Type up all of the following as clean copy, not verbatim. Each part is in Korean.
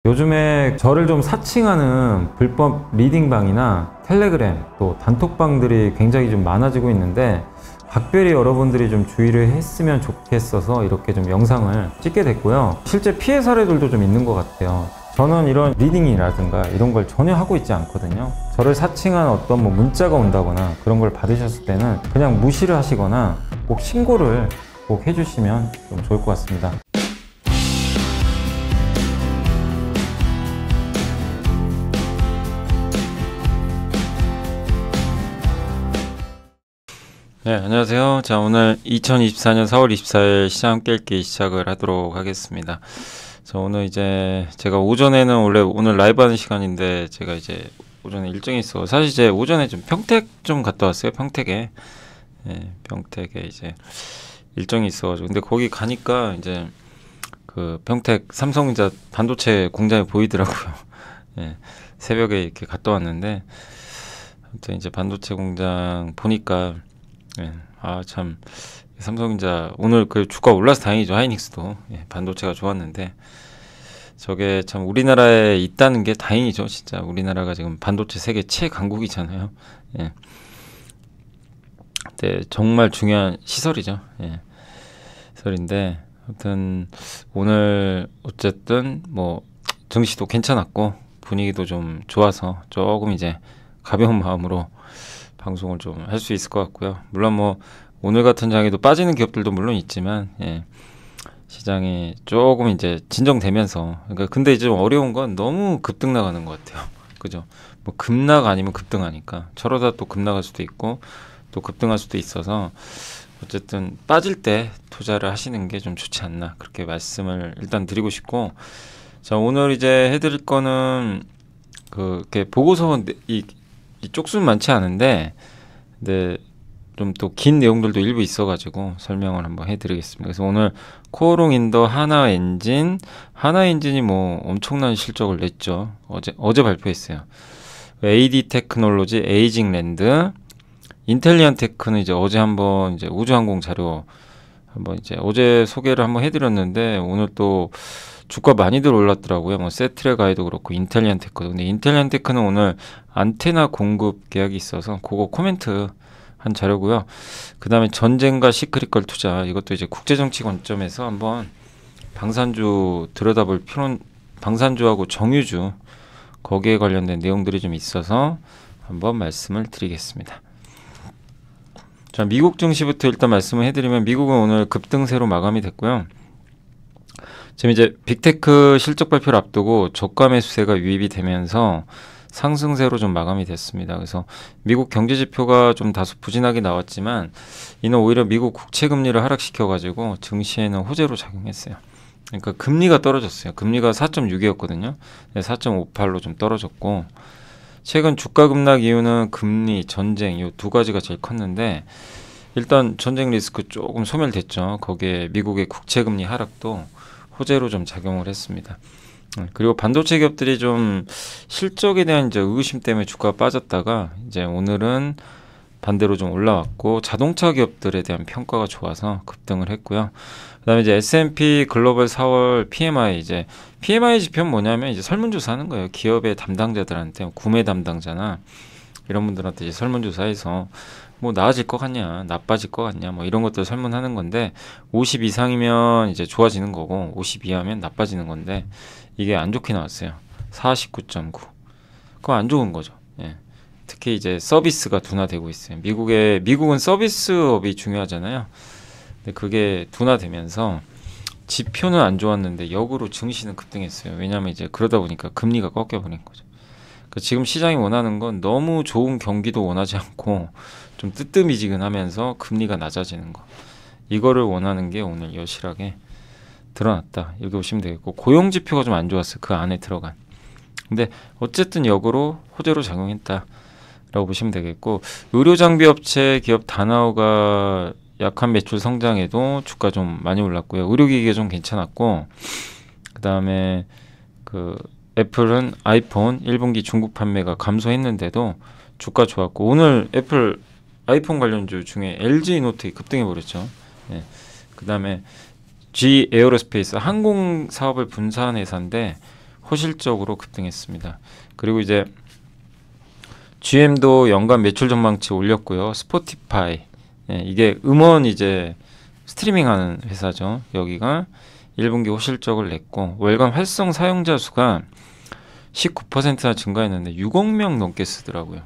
요즘에 저를 좀 사칭하는 불법 리딩방이나 텔레그램 또 단톡방들이 굉장히 좀 많아지고 있는데 각별히 여러분들이 좀 주의를 했으면 좋겠어서 이렇게 좀 영상을 찍게 됐고요. 실제 피해 사례들도 좀 있는 것 같아요. 저는 이런 리딩이라든가 이런 걸 전혀 하고 있지 않거든요. 저를 사칭한 어떤 문자가 온다거나 그런 걸 받으셨을 때는 그냥 무시를 하시거나 꼭 신고를 꼭 해주시면 좀 좋을 것 같습니다. 네, 안녕하세요. 자, 오늘 2024년 4월 24일 시장 깰기 시작을 하도록 하겠습니다. 자, 오늘 이제 제가 오전에는 원래 오늘 라이브 하는 시간인데 제가 이제 오전에 일정이 있어. 사실 이제 오전에 좀 평택 좀 갔다 왔어요. 평택에. 네, 평택에 이제 일정이 있어가지고. 근데 거기 가니까 이제 그 평택 삼성전자 반도체 공장이 보이더라고요. 네, 새벽에 이렇게 갔다 왔는데 아무튼 이제 반도체 공장 보니까 예, 참 삼성전자 오늘 그 주가 올라서 다행이죠. 하이닉스도 반도체가 좋았는데 저게 참 우리나라에 있다는 게 다행이죠. 진짜 우리나라가 지금 반도체 세계 최강국이잖아요. 예. 네, 정말 중요한 시설이죠. 예. 시설인데 아무튼 오늘 어쨌든 증시도 괜찮았고 분위기도 좀 좋아서 조금 이제 가벼운 마음으로 방송을 좀 할 수 있을 것 같고요. 물론 오늘 같은 장에도 빠지는 기업들도 물론 있지만 시장이 조금 이제 진정되면서 근데 이제 좀 어려운 건 너무 급등 나가는 것 같아요. 그죠? 급락 아니면 급등하니까 저러다 또 급락할 수도 있고 또 급등할 수도 있어서 어쨌든 빠질 때 투자를 하시는 게 좀 좋지 않나 그렇게 말씀을 일단 드리고 싶고 자 오늘 이제 해드릴 거는 이렇게 보고서 이 쪽수는 많지 않은데 근데 좀 또 긴 내용들도 일부 있어가지고 설명을 한번 해드리겠습니다. 그래서 오늘 코오롱 인더 하나엔진이 엄청난 실적을 냈죠. 어제 발표했어요. AD 테크놀로지, 에이징랜드, 인텔리언 테크는 이제 어제 한번 이제 우주항공 자료 한번 이제 어제 소개를 한번 해드렸는데 오늘 또 주가 많이들 올랐더라고요. 세트레가이도 그렇고 인텔리언 테크. 근데 인텔리언 테크는 오늘 안테나 공급 계약이 있어서 그거 코멘트 한 자료고요. 그 다음에 전쟁과 시크릿걸 투자 이것도 이제 국제정치 관점에서 한번 방산주 들여다볼 필요는 방산주하고 정유주 거기에 관련된 내용들이 좀 있어서 한번 말씀을 드리겠습니다. 자, 미국 증시부터 일단 말씀을 해드리면 미국은 오늘 급등세로 마감이 됐고요. 지금 이제 빅테크 실적 발표를 앞두고 저가 매수세가 유입이 되면서 상승세로 좀 마감이 됐습니다. 그래서 미국 경제 지표가 좀 다소 부진하게 나왔지만 이는 오히려 미국 국채 금리를 하락시켜가지고 증시에는 호재로 작용했어요. 그러니까 금리가 떨어졌어요. 금리가 4.6이었거든요. 4.58로 좀 떨어졌고 최근 주가 급락 이유는 금리, 전쟁 이 두 가지가 제일 컸는데 일단 전쟁 리스크 조금 소멸됐죠. 거기에 미국의 국채 금리 하락도 호재로 좀 작용을 했습니다. 그리고 반도체 기업들이 좀 실적에 대한 이제 의구심 때문에 주가가 빠졌다가 이제 오늘은 반대로 좀 올라왔고 자동차 기업들에 대한 평가가 좋아서 급등을 했고요. 그다음에 이제 S&P 글로벌 4월 PMI PMI 지표는 뭐냐면 이제 설문조사하는 거예요. 기업의 담당자들한테 구매 담당자나 이런 분들한테 이제 설문조사해서 나아질 것 같냐, 나빠질 것 같냐, 이런 것들 설문하는 건데 50 이상이면 이제 좋아지는 거고 50 이하면 나빠지는 건데 이게 안 좋게 나왔어요. 49.9. 그거 안 좋은 거죠. 예. 특히 이제 서비스가 둔화되고 있어요. 미국은 서비스업이 중요하잖아요. 근데 그게 둔화되면서 지표는 안 좋았는데 역으로 증시는 급등했어요. 왜냐하면 이제 그러다 보니까 금리가 꺾여버린 거죠. 지금 시장이 원하는 건 너무 좋은 경기도 원하지 않고 좀 뜨뜻미지근하면서 금리가 낮아지는 거. 이거를 원하는 게 오늘 여실하게 드러났다. 이렇게 보시면 되겠고 고용 지표가 좀 안 좋았어요. 그 안에 들어간. 근데 어쨌든 역으로 호재로 작용했다. 라고 보시면 되겠고 의료 장비 업체 기업 다나오가 약한 매출 성장에도 주가 좀 많이 올랐고요. 의료기기가 좀 괜찮았고 그 다음에 애플은 아이폰 1분기 중국 판매가 감소했는데도 주가 좋았고 오늘 애플 아이폰 관련주 중에 LG 노트 급등해 버렸죠. 네. 그 다음에 G 에어로스페이스 항공 사업을 분사한 회사인데 호실적으로 급등했습니다. 그리고 이제 GM도 연간 매출 전망치 올렸고요. 스포티파이, 이게 음원 이제 스트리밍하는 회사죠. 여기가 1분기 호실적을 냈고 월간 활성 사용자 수가 19%나 증가했는데 6억 명 넘게 쓰더라고요.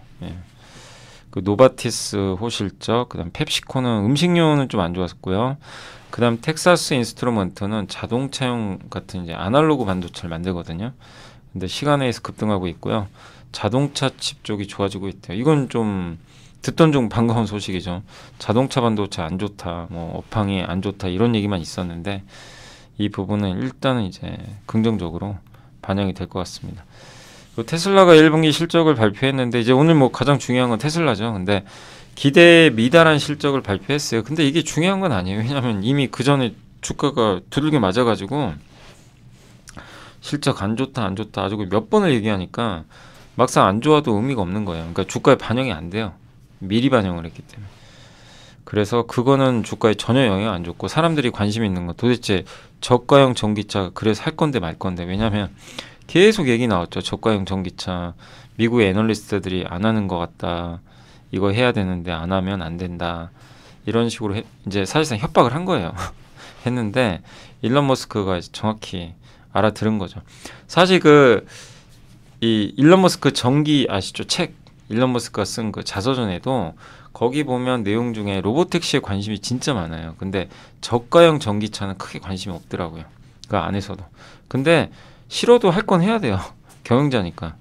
그 노바티스 호실적, 그다음 펩시코는 음식료는 좀 안 좋았고요. 그다음 텍사스 인스트루먼트는 자동차용 같은 이제 아날로그 반도체를 만들거든요. 근데 시간에서 급등하고 있고요. 자동차 칩 쪽이 좋아지고 있대요. 이건 좀 듣던 중 반가운 소식이죠. 자동차 반도체 안 좋다, 뭐 업황이 안 좋다 이런 얘기만 있었는데 이 부분은 일단은 이제 긍정적으로 반영이 될 것 같습니다. 테슬라가 1분기 실적을 발표했는데 이제 오늘 뭐 가장 중요한 건 테슬라죠. 근데 기대에 미달한 실적을 발표했어요. 근데 이게 중요한 건 아니에요. 왜냐하면 이미 그 전에 주가가 두들겨 맞아가지고 실적 안 좋다 안 좋다 아주 몇 번을 얘기하니까 막상 안 좋아도 의미가 없는 거예요. 그러니까 주가에 반영이 안 돼요. 미리 반영을 했기 때문에. 그래서 그거는 주가에 전혀 영향 안 줬고 사람들이 관심 있는 건 도대체 저가형 전기차 그래서 할 건데 말 건데 왜냐하면 계속 얘기 나왔죠. 저가형 전기차 미국의 애널리스트들이 안 하는 것 같다. 이거 해야 되는데 안 하면 안 된다. 이런 식으로 이제 사실상 협박을 한 거예요. 했는데 일론 머스크가 정확히 알아들은 거죠. 사실 이 일론 머스크 전기 아시죠? 책 일론 머스크가 쓴 그 자서전에도 거기 보면 내용 중에 로보택시에 관심이 진짜 많아요. 근데 저가형 전기차는 크게 관심이 없더라고요. 그 안에서도. 근데 싫어도 할 건 해야 돼요. 경영자니까.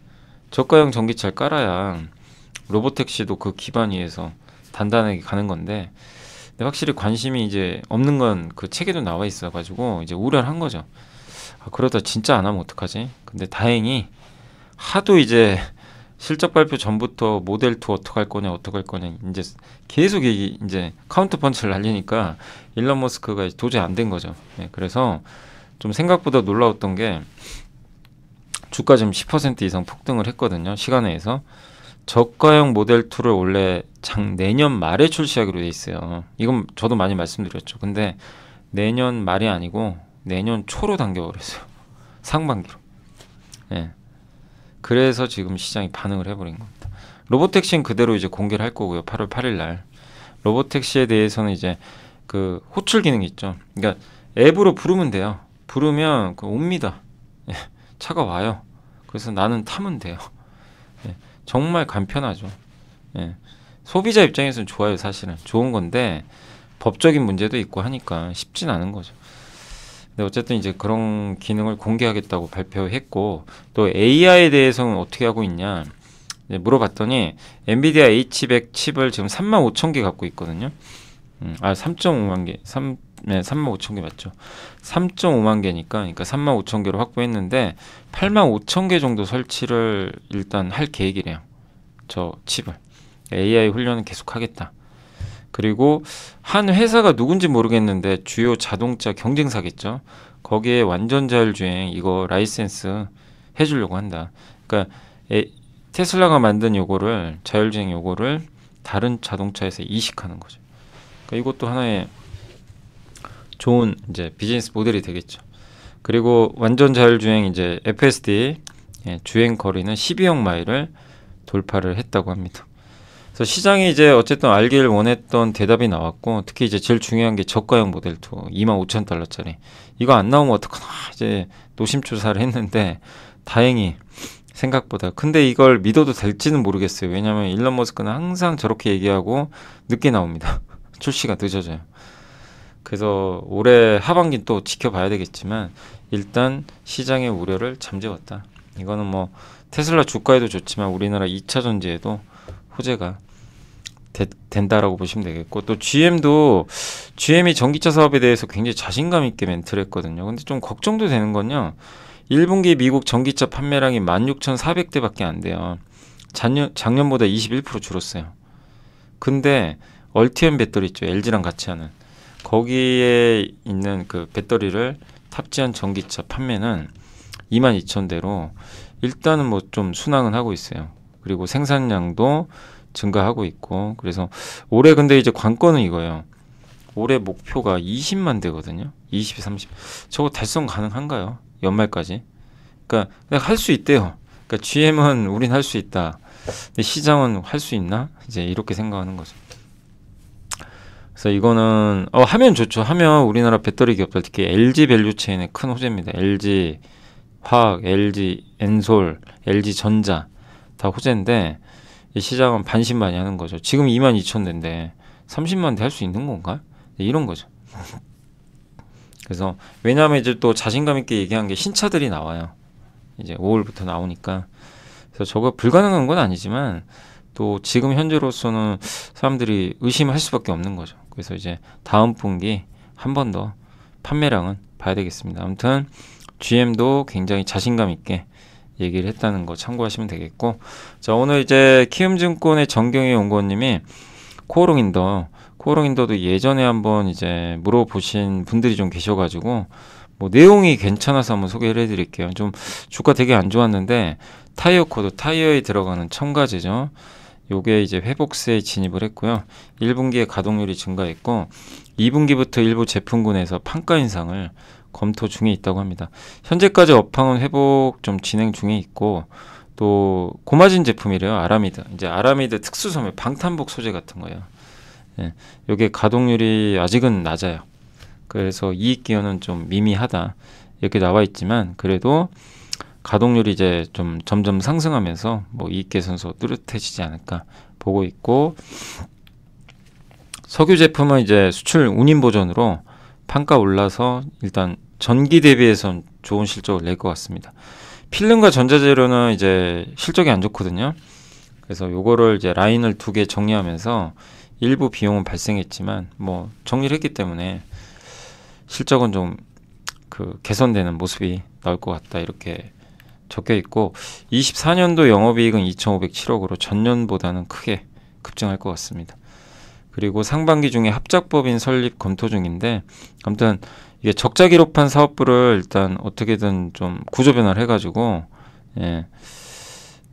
저가형 전기차를 깔아야 로보택시도 그 기반 위에서 단단하게 가는 건데 근데 확실히 관심이 이제 없는 건 그 책에도 나와 있어가지고 이제 우려를 한 거죠. 그러다 진짜 안 하면 어떡하지? 근데 다행히 하도 이제 실적 발표 전부터 모델 2 어떡할 거냐 이제 계속 이제 카운터 펀치를 날리니까 일론 머스크가 도저히 안 된 거죠. 그래서 좀 생각보다 놀라웠던 게 주가 지금 10% 이상 폭등을 했거든요. 시간외에서. 저가형 모델 2를 원래 내년 말에 출시하기로 돼 있어요. 이건 저도 많이 말씀드렸죠. 근데 내년 말이 아니고 내년 초로 당겨버렸어요. 상반기로. 그래서 지금 시장이 반응을 해버린 겁니다. 로보택시는 그대로 이제 공개를 할 거고요. 8월 8일 날. 로보택시에 대해서는 이제 그 호출 기능이 있죠. 그러니까 앱으로 부르면 돼요. 부르면 옵니다. 차가 와요. 그래서 나는 타면 돼요. 정말 간편하죠. 소비자 입장에서는 좋아요. 사실은 좋은 건데 법적인 문제도 있고 하니까 쉽진 않은 거죠. 근데 어쨌든 이제 그런 기능을 공개하겠다고 발표했고 또 AI에 대해서는 어떻게 하고 있냐 물어봤더니 엔비디아 H100 칩을 지금 35,000개 갖고 있거든요. 3.5만 개, 35,000개 맞죠? 3.5만 개니까 그러니까 35,000개로 확보했는데 85,000개 정도 설치를 일단 할 계획이래요. 저 칩을. AI 훈련은 계속 하겠다. 그리고 한 회사가 누군지 모르겠는데 주요 자동차 경쟁사겠죠. 거기에 완전 자율주행 이거 라이센스 해주려고 한다. 그러니까 테슬라가 만든 요거를 자율주행 요거를 다른 자동차에서 이식하는 거죠. 그러니까 이것도 하나의 좋은 이제 비즈니스 모델이 되겠죠. 그리고 완전 자율주행 이제 FSD 주행 거리는 12억 마일을 돌파를 했다고 합니다. 그래서 시장이 이제 어쨌든 알길 원했던 대답이 나왔고 특히 이제 제일 중요한 게 저가형 모델 2 $25,000짜리 이거 안 나오면 어떡하나 이제 노심초사를 했는데 다행히 생각보다 근데 이걸 믿어도 될지는 모르겠어요. 왜냐하면 일론 머스크는 항상 저렇게 얘기하고 늦게 나옵니다. 출시가 늦어져요. 그래서 올해 하반기 또 지켜봐야 되겠지만 일단 시장의 우려를 잠재웠다. 이거는 뭐 테슬라 주가에도 좋지만 우리나라 2차 전지에도 호재가 된다라고 보시면 되겠고 또 GM이 전기차 사업에 대해서 굉장히 자신감 있게 멘트를 했거든요. 근데 좀 걱정도 되는 건요. 1분기 미국 전기차 판매량이 16,400대밖에 안 돼요. 작년보다 21% 줄었어요. 근데 얼티엄 배터리 있죠. LG랑 같이 하는 거기에 있는 그 배터리를 탑재한 전기차 판매는 22,000대로 일단은 뭐 좀 순항은 하고 있어요. 그리고 생산량도 증가하고 있고 그래서 올해 근데 이제 관건은 이거예요. 올해 목표가 20만 대거든요. 20, 30. 저거 달성 가능한가요? 연말까지. 그러니까 할 수 있대요. 그러니까 GM은 우린 할 수 있다. 근데 시장은 할 수 있나? 이제 이렇게 생각하는 거죠. 그래서 이거는 하면 좋죠. 하면 우리나라 배터리 기업들 특히 LG 밸류체인의 큰 호재입니다. LG 화학, LG 엔솔, LG 전자 다 호재인데 이 시장은 반신반의하는 거죠. 지금 22,000대인데 30만 대 할 수 있는 건가? 이런 거죠. 그래서 왜냐하면 이제 또 자신감 있게 얘기한 게 신차들이 나와요. 이제 5월부터 나오니까. 그래서 저거 불가능한 건 아니지만 또 지금 현재로서는 사람들이 의심할 수밖에 없는 거죠. 그래서 이제 다음 분기 한 번 더 판매량은 봐야 되겠습니다. 아무튼 GM도 굉장히 자신감 있게 얘기를 했다는 거 참고하시면 되겠고, 자 오늘 이제 키움증권의 정경희 연구원님이 코오롱인더도 예전에 한번 이제 물어보신 분들이 좀 계셔가지고 뭐 내용이 괜찮아서 한번 소개를 해드릴게요. 좀 주가 되게 안 좋았는데 타이어 코드, 타이어에 들어가는 첨가제죠. 요게 이제 회복세에 진입을 했고요. 1분기에 가동률이 증가했고 2분기부터 일부 제품군에서 판가 인상을 검토 중에 있다고 합니다. 현재까지 업황은 회복 좀 진행 중에 있고 또 고마진 제품이래요. 아라미드. 이제 아라미드 특수 소매 방탄복 소재 같은 거예요. 예, 요게 가동률이 아직은 낮아요. 그래서 이익 기여는 좀 미미하다 이렇게 나와 있지만 그래도 가동률이 이제 좀 점점 상승하면서 뭐 이익 개선소 뚜렷해지지 않을까 보고 있고, 석유 제품은 이제 수출 운임 보전으로 판가 올라서 일단 전기 대비해선 좋은 실적을 낼 것 같습니다. 필름과 전자재료는 이제 실적이 안 좋거든요. 그래서 요거를 이제 라인을 2개 정리하면서 일부 비용은 발생했지만 뭐 정리를 했기 때문에 실적은 좀 그 개선되는 모습이 나올 것 같다 이렇게 적혀 있고, 24년도 영업이익은 2,507억으로 전년보다는 크게 급증할 것 같습니다. 그리고 상반기 중에 합작법인 설립 검토 중인데, 아무튼 이게 적자 기록한 사업부를 일단 어떻게든 좀 구조 변화를 해가지고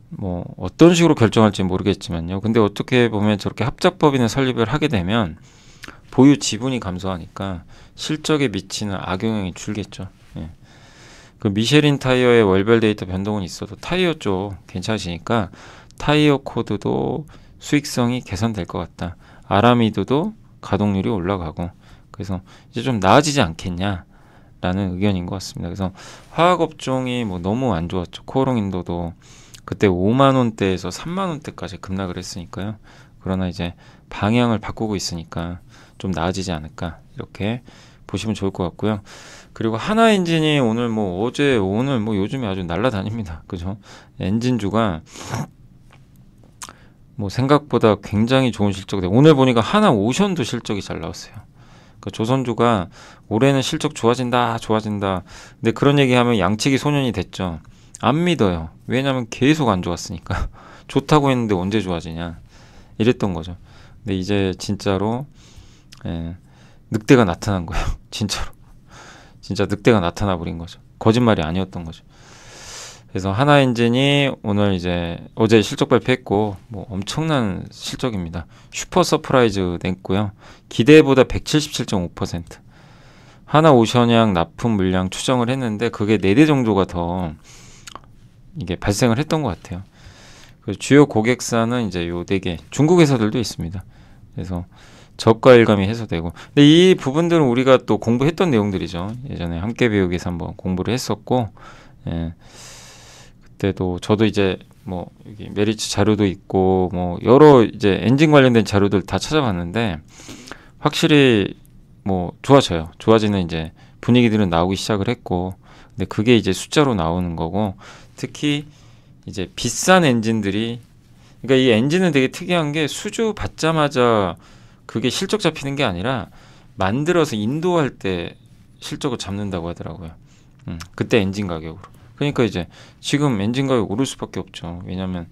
뭐 어떤 식으로 결정할지 모르겠지만요. 근데 어떻게 보면 저렇게 합작법인을 설립을 하게 되면 보유 지분이 감소하니까 실적에 미치는 악영향이 줄겠죠. 그 미쉐린 타이어의 월별 데이터 변동은 있어도 타이어 쪽 괜찮으시니까 타이어 코드도 수익성이 개선될 것 같다. 아라미드도 가동률이 올라가고 그래서 이제 좀 나아지지 않겠냐라는 의견인 것 같습니다. 그래서 화학업종이 뭐 너무 안 좋았죠. 코오롱인도도 그때 5만 원대에서 3만 원대까지 급락을 했으니까요. 그러나 이제 방향을 바꾸고 있으니까 좀 나아지지 않을까 이렇게 보시면 좋을 것 같고요. 그리고 하나엔진이 오늘 뭐 어제 오늘 뭐 요즘에 아주 날라다닙니다. 그죠? 엔진주가 뭐 생각보다 굉장히 좋은 실적이 오늘 보니까 하나오션도 실적이 잘 나왔어요. 그러니까 조선주가 올해는 실적 좋아진다. 근데 그런 얘기하면 양치기 소년이 됐죠. 안 믿어요. 왜냐면 계속 안 좋았으니까. 좋다고 했는데 언제 좋아지냐 이랬던 거죠. 근데 이제 진짜로 늑대가 나타난 거예요. 진짜로. 진짜 늑대가 나타나 버린 거죠. 거짓말이 아니었던 거죠. 그래서 하나엔진이 오늘 이제 어제 실적 발표했고 뭐 엄청난 실적입니다. 슈퍼 서프라이즈 냈고요. 기대보다 177.5%. 하나오션양 납품 물량 추정을 했는데 그게 4대 정도가 더 이게 발생을 했던 것 같아요. 그 주요 고객사는 이제 요 4개 중국 회사들도 있습니다. 그래서 저가 일감이 해소되고, 근데 이 부분들은 우리가 또 공부했던 내용들이죠. 예전에 함께 배우기에서 한번 공부를 했었고, 그때도 저도 이제 뭐 여기 메리츠 자료도 있고 뭐 여러 이제 엔진 관련된 자료들 다 찾아봤는데 확실히 뭐 좋아져요. 좋아지는 이제 분위기들은 나오기 시작을 했고, 근데 그게 이제 숫자로 나오는 거고, 특히 이제 비싼 엔진들이, 그러니까 이 엔진은 되게 특이한 게 수주 받자마자 그게 실적 잡히는 게 아니라 만들어서 인도할 때 실적을 잡는다고 하더라고요. 그때 엔진 가격으로. 그러니까 이제 지금 엔진 가격 오를 수밖에 없죠. 왜냐하면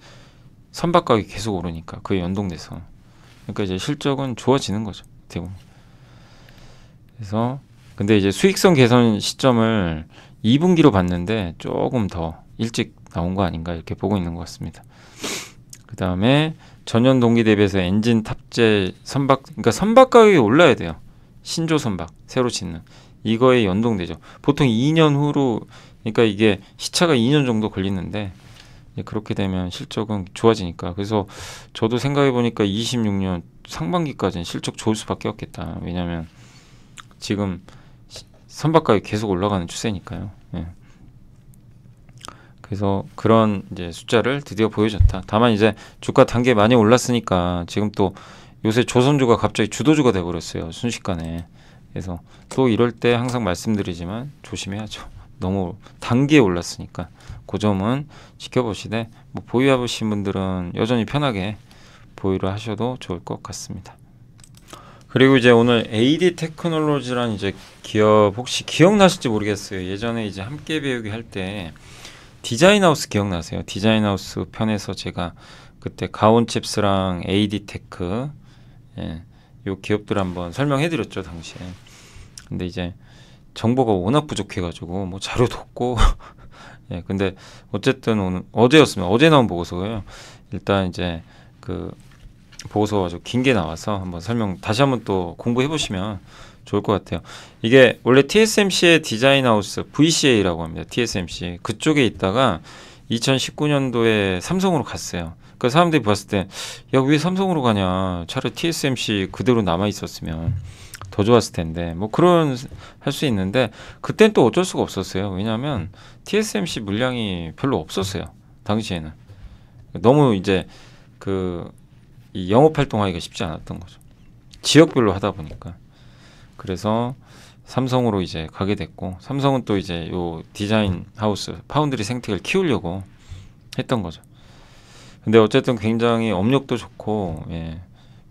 선박 가격이 계속 오르니까 그에 연동돼서. 그러니까 이제 실적은 좋아지는 거죠. 대부분. 그래서 근데 이제 수익성 개선 시점을 2분기로 봤는데 조금 더 일찍 나온 거 아닌가 이렇게 보고 있는 것 같습니다. 그 다음에 전년 동기 대비해서 엔진 탑재 선박, 그러니까 선박 가격이 올라야 돼요. 신조 선박 새로 짓는 이거에 연동되죠. 보통 2년 후로 그러니까 이게 시차가 2년 정도 걸리는데 그렇게 되면 실적은 좋아지니까. 그래서 저도 생각해 보니까 26년 상반기까지는 실적 좋을 수밖에 없겠다. 왜냐하면 지금 선박가격이 계속 올라가는 추세니까요. 예. 그래서 그런 이제 숫자를 드디어 보여줬다. 다만 이제 주가 단계 많이 올랐으니까 지금 또 요새 조선주가 갑자기 주도주가 돼버렸어요. 순식간에. 그래서 또 이럴 때 항상 말씀드리지만 조심해야죠. 너무 단기에 올랐으니까 그 점은 지켜보시되 뭐 보유하신 분들은 여전히 편하게 보유를 하셔도 좋을 것 같습니다. 그리고 이제 오늘 AD 테크놀로지라는 이제 기업 혹시 기억나실지 모르겠어요. 예전에 이제 함께 배우기 할 때 디자인하우스 기억나세요? 디자인하우스 편에서 제가 그때 가온칩스랑 AD 테크 요 기업들 한번 설명해드렸죠 당시에. 근데 이제 정보가 워낙 부족해가지고 뭐 자료도 없고 근데 어쨌든 오늘 어제였으면 어제 나온 보고서예요. 일단 이제 그 보고서 아주 긴 게 나와서 한번 설명 다시 한번 또 공부해 보시면 좋을 것 같아요. 이게 원래 TSMC의 디자인하우스 VCA라고 합니다. TSMC 그쪽에 있다가 2019년도에 삼성으로 갔어요. 그러니까 사람들이 봤을 때 야, 왜 삼성으로 가냐? 차라리 TSMC 그대로 남아 있었으면 더 좋았을 텐데 뭐 그런 할 수 있는데 그땐 또 어쩔 수가 없었어요. 왜냐하면 TSMC 물량이 별로 없었어요. 당시에는 너무 이제 이 영업 활동하기가 쉽지 않았던 거죠. 지역별로 하다 보니까. 그래서 삼성으로 이제 가게 됐고 삼성은 또 이제 요 디자인 하우스 파운드리 생태계를 키우려고 했던 거죠. 근데 어쨌든 굉장히 업력도 좋고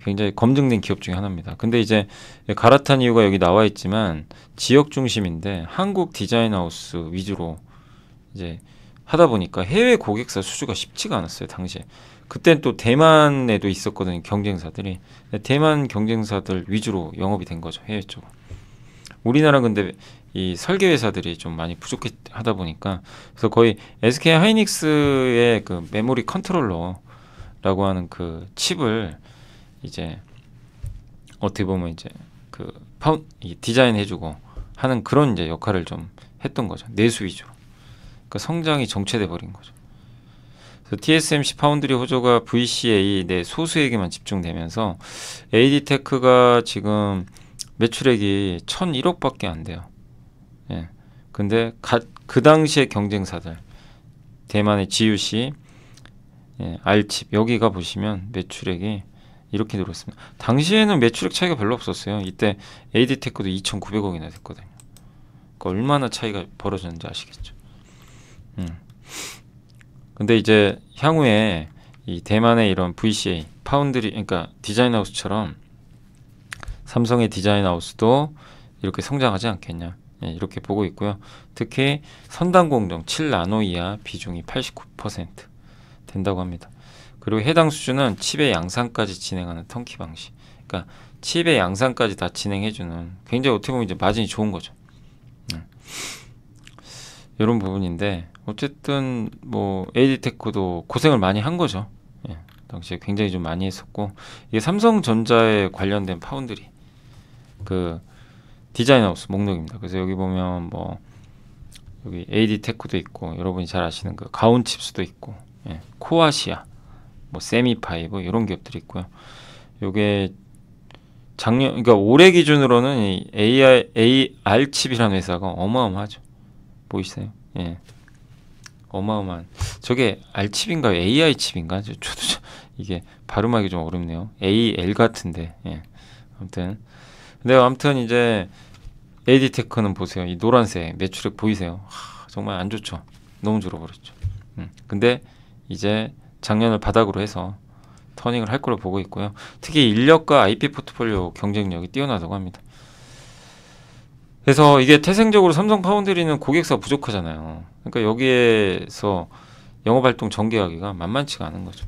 굉장히 검증된 기업 중에 하나입니다. 근데 이제 갈아탄 이유가 여기 나와 있지만 지역 중심인데 한국 디자인 하우스 위주로 이제 하다 보니까 해외 고객사 수주가 쉽지가 않았어요. 당시에. 그땐 또 대만에도 있었거든요. 경쟁사들이. 대만 경쟁사들 위주로 영업이 된 거죠. 해외 쪽으로. 우리나라 근데 이 설계 회사들이 좀 많이 부족하다 보니까 그래서 거의 SK 하이닉스의 그 메모리 컨트롤러라고 하는 그 칩을 이제 어떻게 보면 이제 이 디자인 해주고 하는 그런 이제 역할을 좀 했던 거죠. 내수 위주로. 그러니까 성장이 정체돼 버린 거죠. 그래서 TSMC 파운드리 호조가 VCA 내 소수에게만 집중되면서 AD테크가 지금 매출액이 1,001억밖에 안 돼요. 근데 그 당시의 경쟁사들 대만의 GUC, R칩 여기가 보시면 매출액이 이렇게 늘었습니다. 당시에는 매출액 차이가 별로 없었어요. 이때 AD테크도 2,900억이나 됐거든요. 그러니까 얼마나 차이가 벌어졌는지 아시겠죠. 근데 이제 향후에 이 대만의 이런 VCA, 파운드리, 그러니까 디자인하우스처럼 삼성의 디자인하우스도 이렇게 성장하지 않겠냐. 이렇게 보고 있고요. 특히 선단 공정 7나노 이하 비중이 89% 된다고 합니다. 그리고 해당 수준은 칩의 양산까지 진행하는 턴키 방식. 그러니까 칩의 양산까지 다 진행해주는 굉장히 어떻게 보면 이제 마진이 좋은 거죠. 이런 부분인데 어쨌든 뭐 AD테크도 고생을 많이 한 거죠. 당시에 굉장히 좀 많이 했었고 이게 삼성전자에 관련된 파운드리 그 디자인하우스 목록입니다. 그래서 여기 보면 뭐 여기 AD테크도 있고 여러분이 잘 아시는 그 가온칩스도 있고 코아시아 뭐 세미파이브 이런 기업들이 있고요. 요게 그러니까 올해 기준으로는 이 AR칩이라는 회사가 어마어마하죠. 보이세요? 어마어마한. 저게 R칩인가요? AI칩인가? 저도 이게 발음하기 좀 어렵네요. AL 같은데. 아무튼 이제 AD테크는 보세요. 이 노란색 매출액 보이세요? 정말 안 좋죠. 너무 줄어버렸죠. 근데 이제 작년을 바닥으로 해서 터닝을 할 거로 보고 있고요. 특히 인력과 IP 포트폴리오 경쟁력이 뛰어나다고 합니다. 그래서 이게 태생적으로 삼성 파운드리는 고객사 부족하잖아요. 그러니까 여기에서 영업활동 전개하기가 만만치가 않은 거죠.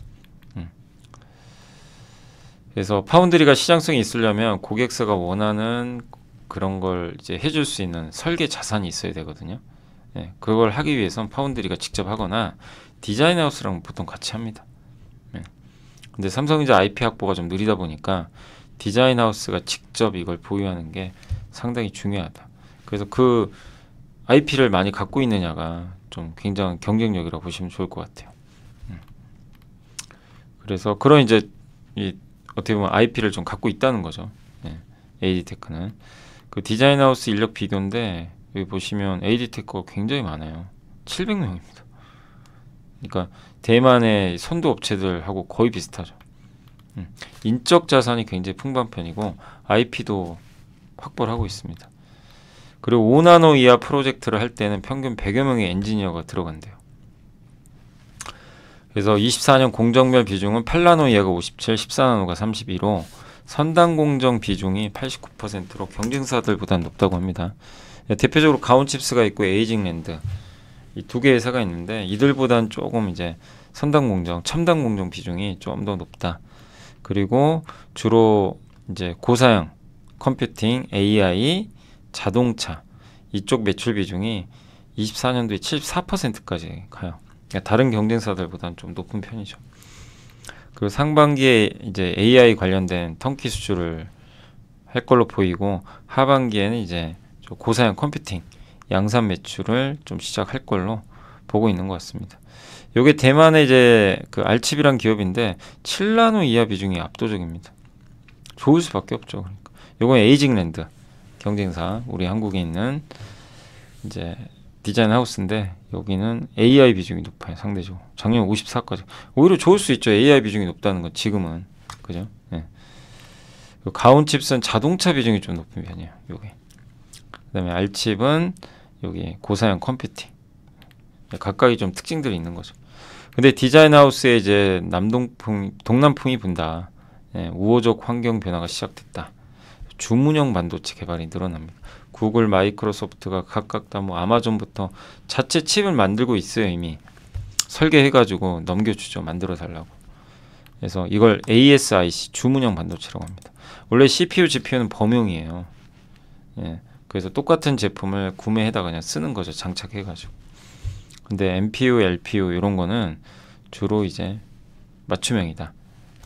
그래서 파운드리가 시장성이 있으려면 고객사가 원하는 그런 걸 이제 해줄 수 있는 설계 자산이 있어야 되거든요. 그걸 하기 위해선 파운드리가 직접 하거나 디자인하우스랑 보통 같이 합니다. 근데 삼성전자 IP 확보가 좀 느리다 보니까 디자인하우스가 직접 이걸 보유하는 게 상당히 중요하다. 그래서 그 IP를 많이 갖고 있느냐가 좀 굉장한 경쟁력이라고 보시면 좋을 것 같아요. 그래서 그런 이제 어떻게 보면 IP를 좀 갖고 있다는 거죠. AD테크는 그 디자인하우스 인력 비교인데 여기 보시면 AD테크가 굉장히 많아요. 700명입니다. 그러니까 대만의 선도 업체들하고 거의 비슷하죠. 인적 자산이 굉장히 풍부한 편이고 IP도 확보를 하고 있습니다. 그리고 5나노 이하 프로젝트를 할 때는 평균 100여 명의 엔지니어가 들어간대요. 그래서 24년 공정별 비중은 8나노 이하가 57, 14나노가 32로 선당 공정 비중이 89%로 경쟁사들보다 높다고 합니다. 대표적으로 가온칩스가 있고 에이징랜드 이 두 개 회사가 있는데 이들보다는 조금 이제 선당 공정, 첨단 공정 비중이 좀 더 높다. 그리고 주로 이제 고사양 컴퓨팅, AI, 자동차 이쪽 매출 비중이 24년도에 74%까지 가요. 그러니까 다른 경쟁사들보다는 좀 높은 편이죠. 그리고 상반기에 이제 AI 관련된 턴키 수주를 할 걸로 보이고 하반기에는 이제 고사양 컴퓨팅 양산 매출을 좀 시작할 걸로 보고 있는 것 같습니다. 요게 대만의 이제 그 알칩이란 기업인데 7나노 이하 비중이 압도적입니다. 좋을 수밖에 없죠. 그러니까 요건 에이징랜드 경쟁사 우리 한국에 있는 이제 디자인 하우스인데 여기는 AI 비중이 높아요. 상대적으로 작년 54까지 오히려 좋을 수 있죠. AI 비중이 높다는 건 지금은 그죠? 네. 가온칩스는 자동차 비중이 좀 높은 편이에요. 요게 그다음에 알칩은 여기 고사양 컴퓨팅 각각이 좀 특징들이 있는 거죠. 근데 디자인 하우스에 이제 동남풍이 분다. 우호적 환경 변화가 시작됐다. 주문형 반도체 개발이 늘어납니다. 구글, 마이크로소프트가 각각 다 뭐 아마존부터 자체 칩을 만들고 있어요. 이미 설계해가지고 넘겨주죠. 만들어 달라고. 그래서 이걸 ASIC 주문형 반도체라고 합니다. 원래 CPU, GPU는 범용이에요. 그래서 똑같은 제품을 구매해다가 그냥 쓰는 거죠. 장착해가지고. 근데 NPU, LPU 이런 거는 주로 이제 맞춤형이다.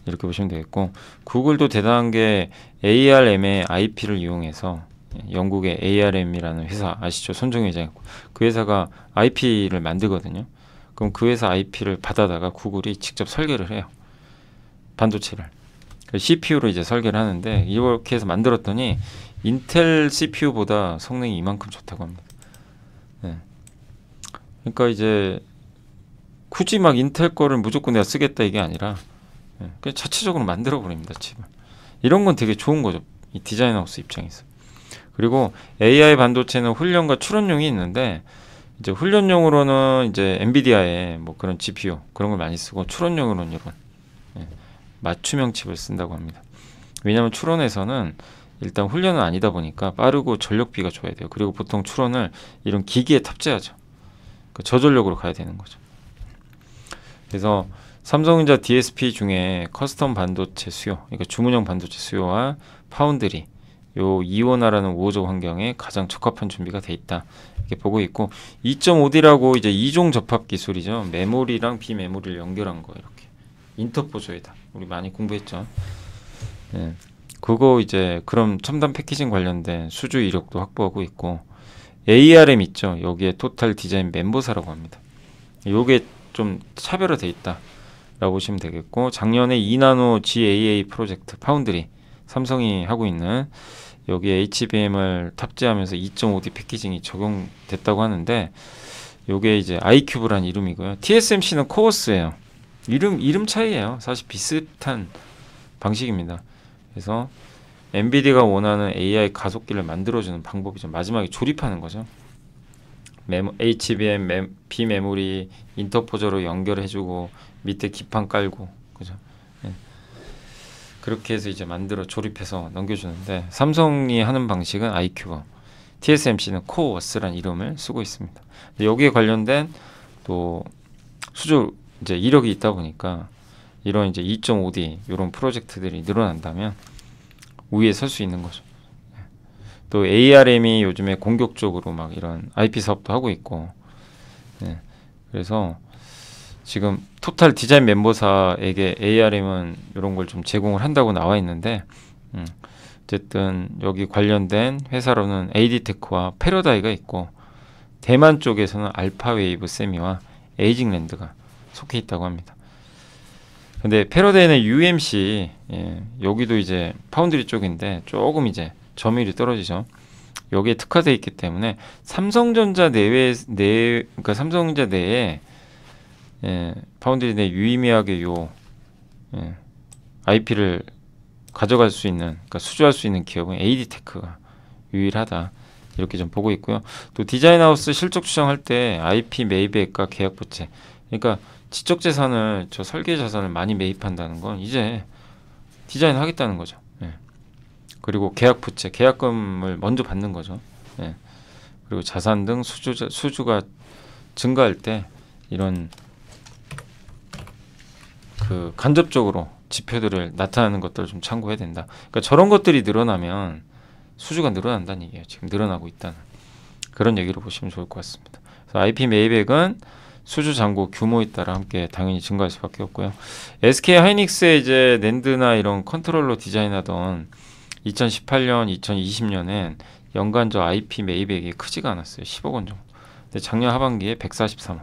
이렇게 보시면 되겠고 구글도 대단한 게 ARM의 IP를 이용해서 영국의 ARM이라는 회사 아시죠? 손정희 회장이 그 회사가 IP를 만들거든요. 그럼 그 회사 IP를 받아다가 구글이 직접 설계를 해요. 반도체를. CPU로 이제 설계를 하는데 이렇게 해서 만들었더니 인텔 CPU보다 성능이 이만큼 좋다고 합니다. 그러니까 이제 굳이 막 인텔 거를 무조건 내가 쓰겠다 이게 아니라 그냥 자체적으로 만들어 버립니다. 칩을. 이런 건 되게 좋은 거죠. 이 디자인 하우스 입장에서. 그리고 AI 반도체는 훈련과 추론용이 있는데 이제 훈련용으로는 이제 엔비디아의 뭐 그런 GPU 그런 걸 많이 쓰고 추론용으로는 이런 맞춤형 칩을 쓴다고 합니다. 왜냐하면 추론에서는 일단 훈련은 아니다 보니까 빠르고 전력비가 좋아야 돼요. 그리고 보통 추론을 이런 기기에 탑재하죠. 저전력으로 가야 되는 거죠. 그래서 삼성전자 DSP 중에 커스텀 반도체 수요, 그러니까 주문형 반도체 수요와 파운드리, 요 이원화라는 우호적 환경에 가장 적합한 준비가 돼 있다. 이렇게 보고 있고 2.5D라고 이제 이종 접합 기술이죠. 메모리랑 비메모리를 연결한 거 이렇게 인터포저에다 우리 많이 공부했죠. 그거 이제 그럼 첨단 패키징 관련된 수주 이력도 확보하고 있고 ARM 있죠. 여기에 토탈 디자인 멤버사라고 합니다. 요게 좀 차별화돼 있다 라고 보시면 되겠고 작년에 2나노 GAA 프로젝트 파운드리 삼성이 하고 있는 여기에 HBM을 탑재하면서 2.5D 패키징이 적용됐다고 하는데 요게 이제 아이큐브란 이름이고요. TSMC는 코어스예요. 이름 차이예요. 사실 비슷한 방식입니다. 그래서 엔비디아가 원하는 AI 가속기를 만들어주는 방법이죠. 마지막에 조립하는 거죠. HBM, 비메모리, 인터포저로 연결해주고 밑에 기판 깔고 그죠? 그렇게 해서 이제 만들어 조립해서 넘겨주는데 삼성이 하는 방식은 아이큐브, TSMC는 코어스라는 이름을 쓰고 있습니다. 여기에 관련된 또 수주 이제 이력이 있다 보니까 이런 이제 2.5D 이런 프로젝트들이 늘어난다면 우위에 설 수 있는 거죠. 또 ARM이 요즘에 공격적으로 막 이런 IP 사업도 하고 있고, 그래서 지금 토탈 디자인 멤버사에게 ARM은 이런 걸 좀 제공을 한다고 나와 있는데, 어쨌든 여기 관련된 회사로는 AD테크와 패러다이가 있고, 대만 쪽에서는 알파웨이브 세미와 에이징랜드가 속해 있다고 합니다. 근데 패러데이는 UMC, 여기도 이제 파운드리 쪽인데 조금 이제 점유율이 떨어지죠. 여기에 특화되어 있기 때문에 삼성전자 그러니까 삼성전자 내에 파운드리 내 유의미하게 요 IP를 가져갈 수 있는, 그러니까 수주할 수 있는 기업은 AD테크가 유일하다, 이렇게 좀 보고 있고요. 또 디자인하우스 실적 추정할 때 IP 매입액과 계약 부채, 그러니까 지적 재산을, 저 설계 자산을 많이 매입한다는 건 이제 디자인 하겠다는 거죠. 그리고 계약 부채, 계약금을 먼저 받는 거죠. 그리고 자산 등 수주가 증가할 때 이런 그 간접적으로 지표들을 나타나는 것들을 좀 참고해야 된다. 그러니까 저런 것들이 늘어나면 수주가 늘어난다는 얘기예요. 지금 늘어나고 있다는 그런 얘기로 보시면 좋을 것 같습니다. 그래서 IP 매입액은 수주 잔고 규모에 따라 함께 당연히 증가할 수밖에 없고요. SK 하이닉스의 이제 낸드나 이런 컨트롤러 디자인하던 2018년, 2020년엔 연간적 IP 매입액이 크지가 않았어요. 10억 원 정도. 근데 작년 하반기에 143억.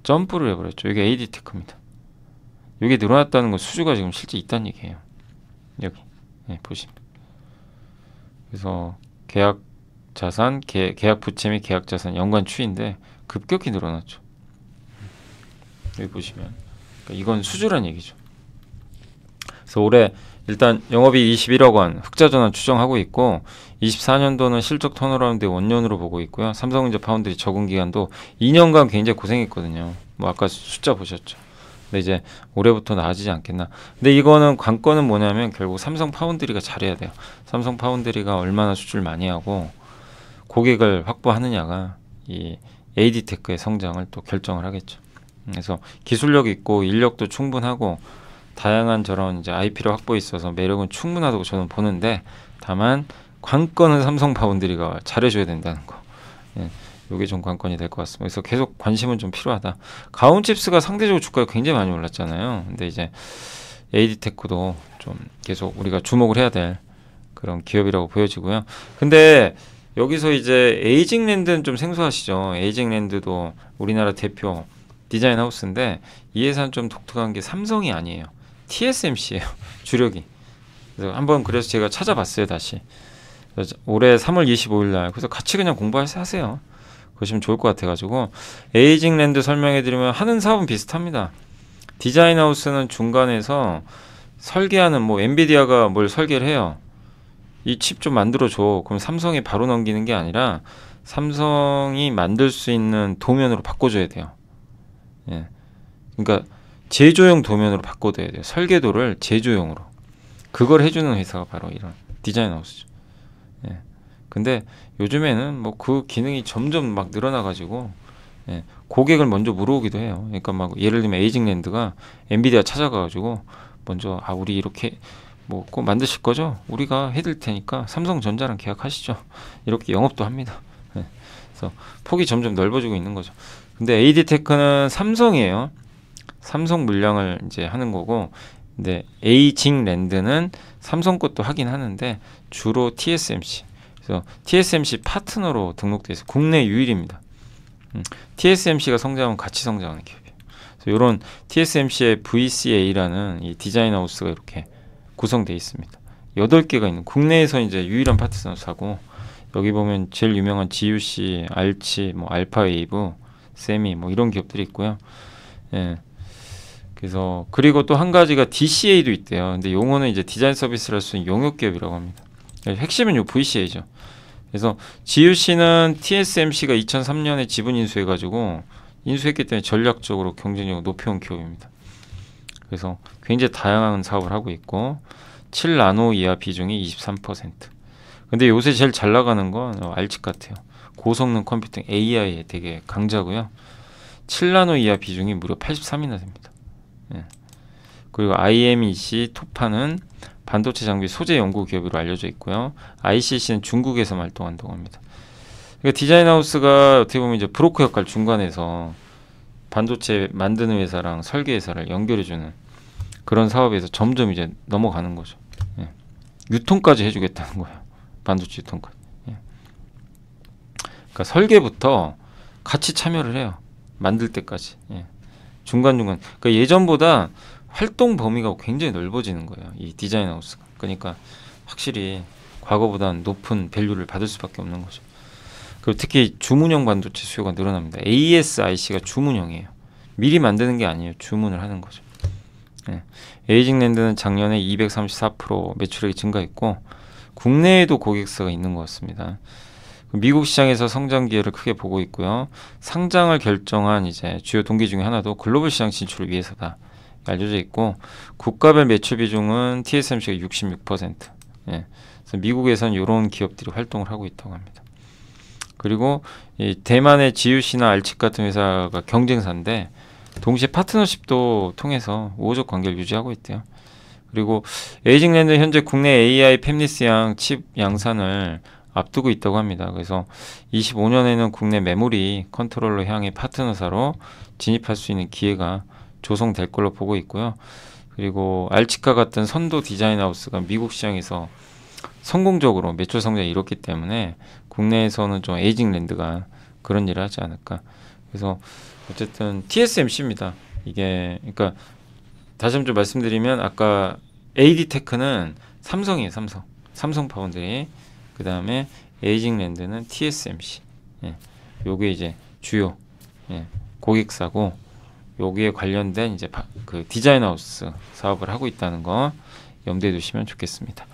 점프를 해버렸죠. 이게 AD테크입니다. 이게 늘어났다는 건 수주가 지금 실제 있다는 얘기예요. 여기 보시면. 그래서 계약 자산, 계약 부채 및 계약 자산 연간 추이인데 급격히 늘어났죠. 여기 보시면, 그러니까 이건 수주란 얘기죠. 그래서 올해 일단 영업이익 21억 원 흑자 전환 추정하고 있고, 24년도는 실적 턴어라운드 원년으로 보고 있고요. 삼성전자 파운드리 적응 기간도 2년간 굉장히 고생했거든요. 뭐 아까 숫자 보셨죠. 근데 이제 올해부터 나아지지 않겠나. 근데 이거는 관건은 뭐냐면 결국 삼성 파운드리가 잘해야 돼요. 삼성 파운드리가 얼마나 수주를 많이 하고 고객을 확보하느냐가 이 AD테크의 성장을 또 결정을 하겠죠. 그래서 기술력 있고 인력도 충분하고 다양한 저런 이제 IP를 확보해 있어서 매력은 충분하다고 저는 보는데, 다만 관건은 삼성 파운드리가 잘해줘야 된다는 거. 이게 좀 관건이 될 것 같습니다. 그래서 계속 관심은 좀 필요하다. 가온칩스가 상대적으로 주가가 굉장히 많이 올랐잖아요. 근데 이제 AD테크도 좀 계속 우리가 주목을 해야 될 그런 기업이라고 보여지고요. 근데 여기서 이제 에이징랜드는 좀 생소하시죠. 에이징랜드도 우리나라 대표 디자인 하우스인데 이 회사는 좀 독특한 게 삼성이 아니에요. TSMC예요. 주력이. 그래서 제가 찾아봤어요. 다시. 그래서 올해 3월 25일 날. 그래서 같이 그냥 공부하세요. 그러시면 좋을 것 같아가지고, 에이징랜드 설명해드리면 하는 사업은 비슷합니다. 디자인 하우스는 중간에서 설계하는, 뭐 엔비디아가 뭘 설계를 해요. 이 칩 좀 만들어줘. 그럼 삼성이 바로 넘기는 게 아니라 삼성이 만들 수 있는 도면으로 바꿔줘야 돼요. 그러니까 제조용 도면으로 바꿔줘야 돼요. 설계도를 제조용으로. 그걸 해주는 회사가 바로 이런 디자인 하우스죠. 근데 요즘에는 뭐 그 기능이 점점 막 늘어나가지고 고객을 먼저 물어오기도 해요. 그러니까 막 예를 들면 에이징랜드가 엔비디아 찾아가가지고 먼저 우리 이렇게 뭐 꼭 만드실 거죠? 우리가 해드릴 테니까 삼성전자랑 계약하시죠. 이렇게 영업도 합니다. 그래서 폭이 점점 넓어지고 있는 거죠. 근데 AD테크는 삼성이에요. 삼성 물량을 이제 하는 거고, 근데 에이징랜드는 삼성 것도 하긴 하는데 주로 TSMC. 그래서 TSMC 파트너로 등록돼 있어요. 국내 유일입니다. TSMC가 성장하면 같이 성장하는 기업이에요. 그래서 이런 TSMC의 VCA라는 이 디자인 하우스가 이렇게 구성되어 있습니다. 8개가 있는 국내에서 이제 유일한 파트너사고, 여기 보면 제일 유명한 GUC, 알치, 뭐 알파웨이브, 세미 뭐 이런 기업들이 있고요. 그래서 그리고 또 한 가지가 DCA도 있대요. 근데 용어는 이제 디자인 서비스를 할 수 있는 용역 기업이라고 합니다. 핵심은 요 VCA죠. 그래서 GUC는 TSMC가 2003년에 지분 인수해가지고 인수했기 때문에 전략적으로 경쟁력을 높여온 기업입니다. 그래서 굉장히 다양한 사업을 하고 있고, 7나노 이하 비중이 23%. 근데 요새 제일 잘 나가는 건 알칩 같아요. 고성능 컴퓨팅 AI에 되게 강자고요. 7나노 이하 비중이 무려 83이나 됩니다. 그리고 IMEC 토파는 반도체 장비 소재 연구 기업으로 알려져 있고요. ICC는 중국에서 활동한다고 합니다. 그러니까 디자인 하우스가 어떻게 보면 이제 브로커 역할 중간에서 반도체 만드는 회사랑 설계 회사를 연결해주는 그런 사업에서 점점 이제 넘어가는 거죠. 유통까지 해주겠다는 거예요. 반도체 유통까지. 그러니까 설계부터 같이 참여를 해요. 만들 때까지. 예. 중간중간. 그러니까 예전보다 활동 범위가 굉장히 넓어지는 거예요. 이 디자인 하우스가. 그러니까 확실히 과거보다는 높은 밸류를 받을 수밖에 없는 거죠. 그리고 특히 주문형 반도체 수요가 늘어납니다. ASIC가 주문형이에요. 미리 만드는 게 아니에요. 주문을 하는 거죠. 네. 에이징랜드는 작년에 234% 매출액이 증가했고 국내에도 고객사가 있는 것 같습니다. 미국 시장에서 성장 기회를 크게 보고 있고요. 상장을 결정한 이제 주요 동기 중에 하나도 글로벌 시장 진출을 위해서다 알려져 있고 국가별 매출 비중은 TSMC가 66%. 예. 그래서 미국에서는 이런 기업들이 활동을 하고 있다고 합니다. 그리고 이 대만의 GUC나 알칩 같은 회사가 경쟁사인데 동시에 파트너십도 통해서 우호적 관계를 유지하고 있대요. 그리고 에이징랜드 현재 국내 AI 팹리스양 칩 양산을 앞두고 있다고 합니다. 그래서 25년에는 국내 메모리 컨트롤러 향해 파트너사로 진입할 수 있는 기회가 조성될 걸로 보고 있고요. 그리고 알치카 같은 선도 디자인 하우스가 미국 시장에서 성공적으로 매출 성장이 이뤘기 때문에 국내에서는 좀 에이징랜드가 그런 일을 하지 않을까. 그래서 어쨌든 TSMC입니다. 이게 그러니까 다시 한번 좀 말씀드리면 아까 AD테크는 삼성이에요. 삼성 파운드리. 그 다음에 에이징랜드는 TSMC. 예. 요게 이제 주요 고객사고 여기에 관련된 이제 그 디자인 하우스 사업을 하고 있다는 거 염두에 두시면 좋겠습니다.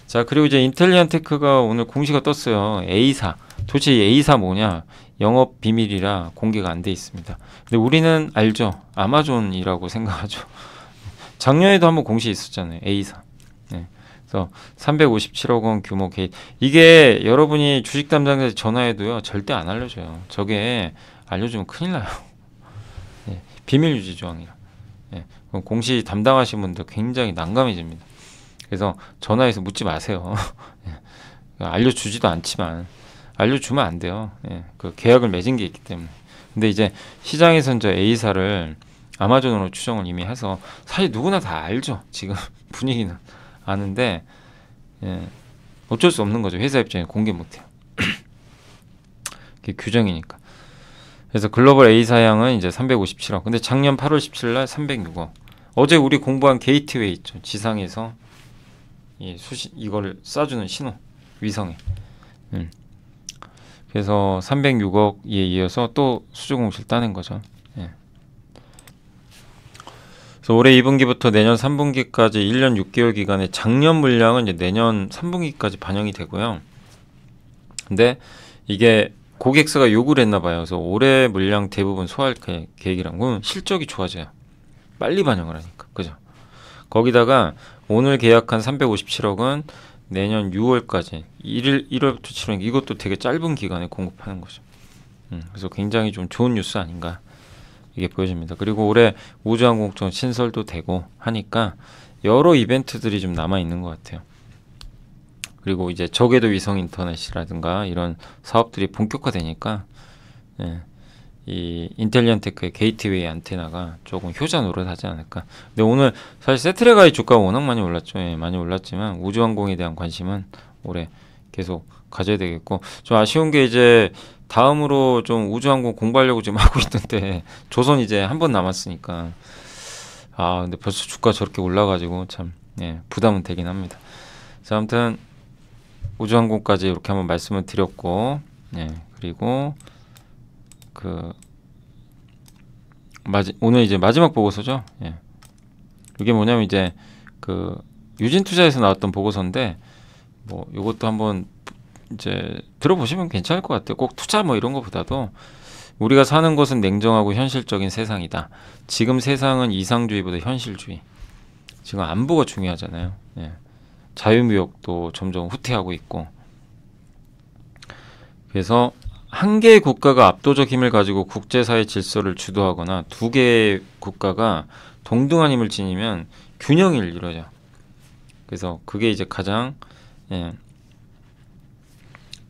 자, 그리고 이제 인텔리안테크가 오늘 공시가 떴어요. A사. 도대체 A사 뭐냐? 영업 비밀이라 공개가 안 돼 있습니다. 근데 우리는 알죠. 아마존이라고 생각하죠. 작년에도 한번 공시 있었잖아요. A사. 네. 그래서 357억 원 규모 게이트. 이게 여러분이 주식 담당자한테 전화해도요. 절대 안 알려줘요. 저게 알려주면 큰일 나요. 네. 비밀 유지 조항이라. 네. 공시 담당하신 분들 굉장히 난감해집니다. 그래서 전화해서 묻지 마세요. 알려주지도 않지만 알려주면 안 돼요. 예, 그 계약을 맺은 게 있기 때문에. 근데 이제 시장에서는 저 A사를 아마존으로 추정을 이미 해서 사실 누구나 다 알죠. 지금 분위기는 아는데 예, 어쩔 수 없는 거죠. 회사 입장에 공개 못해요. 그게 규정이니까. 그래서 글로벌 A사양은 이제 357억. 근데 작년 8월 17일 날 306억. 어제 우리 공부한 게이트웨이 있죠. 지상에서 이거를 쏴주는 신호 위성에. 그래서 306억에 이어서 또 수주 공시를 따낸 거죠. 예. 그래서 올해 2분기부터 내년 3분기까지 1년 6개월 기간에 작년 물량은 이제 내년 3분기까지 반영이 되고요. 근데 이게 고객사가 요구를 했나 봐요. 그래서 올해 물량 대부분 소화할 계획이란 건 실적이 좋아져요. 빨리 반영을 하니까. 그죠? 거기다가 오늘 계약한 357억은 내년 6월까지 1월부터 7월 이것도 되게 짧은 기간에 공급하는 거죠. 그래서 굉장히 좀 좋은 뉴스 아닌가 이게 보여집니다. 그리고 올해 우주항공청 신설도 되고 하니까 여러 이벤트들이 좀 남아 있는 것 같아요. 그리고 이제 저궤도 위성 인터넷이라든가 이런 사업들이 본격화되니까 이 인텔리안테크의 게이트웨이 안테나가 조금 효자 노릇하지 않을까. 근데 오늘 사실 세트레가의 주가가 워낙 많이 올랐죠. 예, 많이 올랐지만 우주항공에 대한 관심은 올해 계속 가져야 되겠고, 좀 아쉬운 게 이제 다음으로 좀 우주항공 공부하려고 지금 하고 있는데 조선 이제 한 번 남았으니까 근데 벌써 주가 저렇게 올라가지고 참 부담은 되긴 합니다. 자, 아무튼 우주항공까지 이렇게 한번 말씀을 드렸고, 그리고 오늘 이제 마지막 보고서죠. 이게 뭐냐면 이제 유진투자에서 나왔던 보고서인데 뭐 이것도 한번 이제 들어보시면 괜찮을 것 같아요. 꼭 투자 뭐 이런 것보다도 우리가 사는 것은 냉정하고 현실적인 세상이다. 지금 세상은 이상주의보다 현실주의. 지금 안보가 중요하잖아요. 자유무역도 점점 후퇴하고 있고. 그래서 한 개의 국가가 압도적 힘을 가지고 국제사회 질서를 주도하거나 두 개의 국가가 동등한 힘을 지니면 균형이 이루어져. 그래서 그게 이제 가장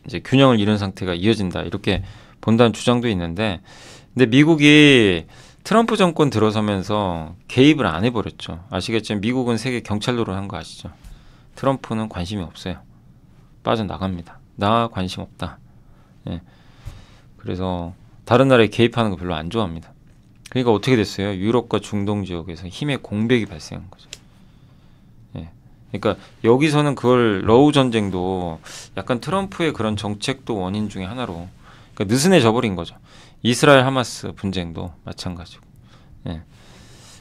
이제 균형을 이룬 상태가 이어진다. 이렇게 본다는 주장도 있는데, 근데 미국이 트럼프 정권 들어서면서 개입을 안 해버렸죠. 아시겠지만 미국은 세계 경찰로를 한 거 아시죠? 트럼프는 관심이 없어요. 빠져나갑니다. 나 관심 없다. 그래서 다른 나라에 개입하는 거 별로 안 좋아합니다. 그러니까 어떻게 됐어요? 유럽과 중동 지역에서 힘의 공백이 발생한 거죠. 예. 그러니까 여기서는 그걸 러우 전쟁도 약간 트럼프의 그런 정책도 원인 중에 하나로 그러니까 느슨해져 버린 거죠. 이스라엘 하마스 분쟁도 마찬가지고. 예.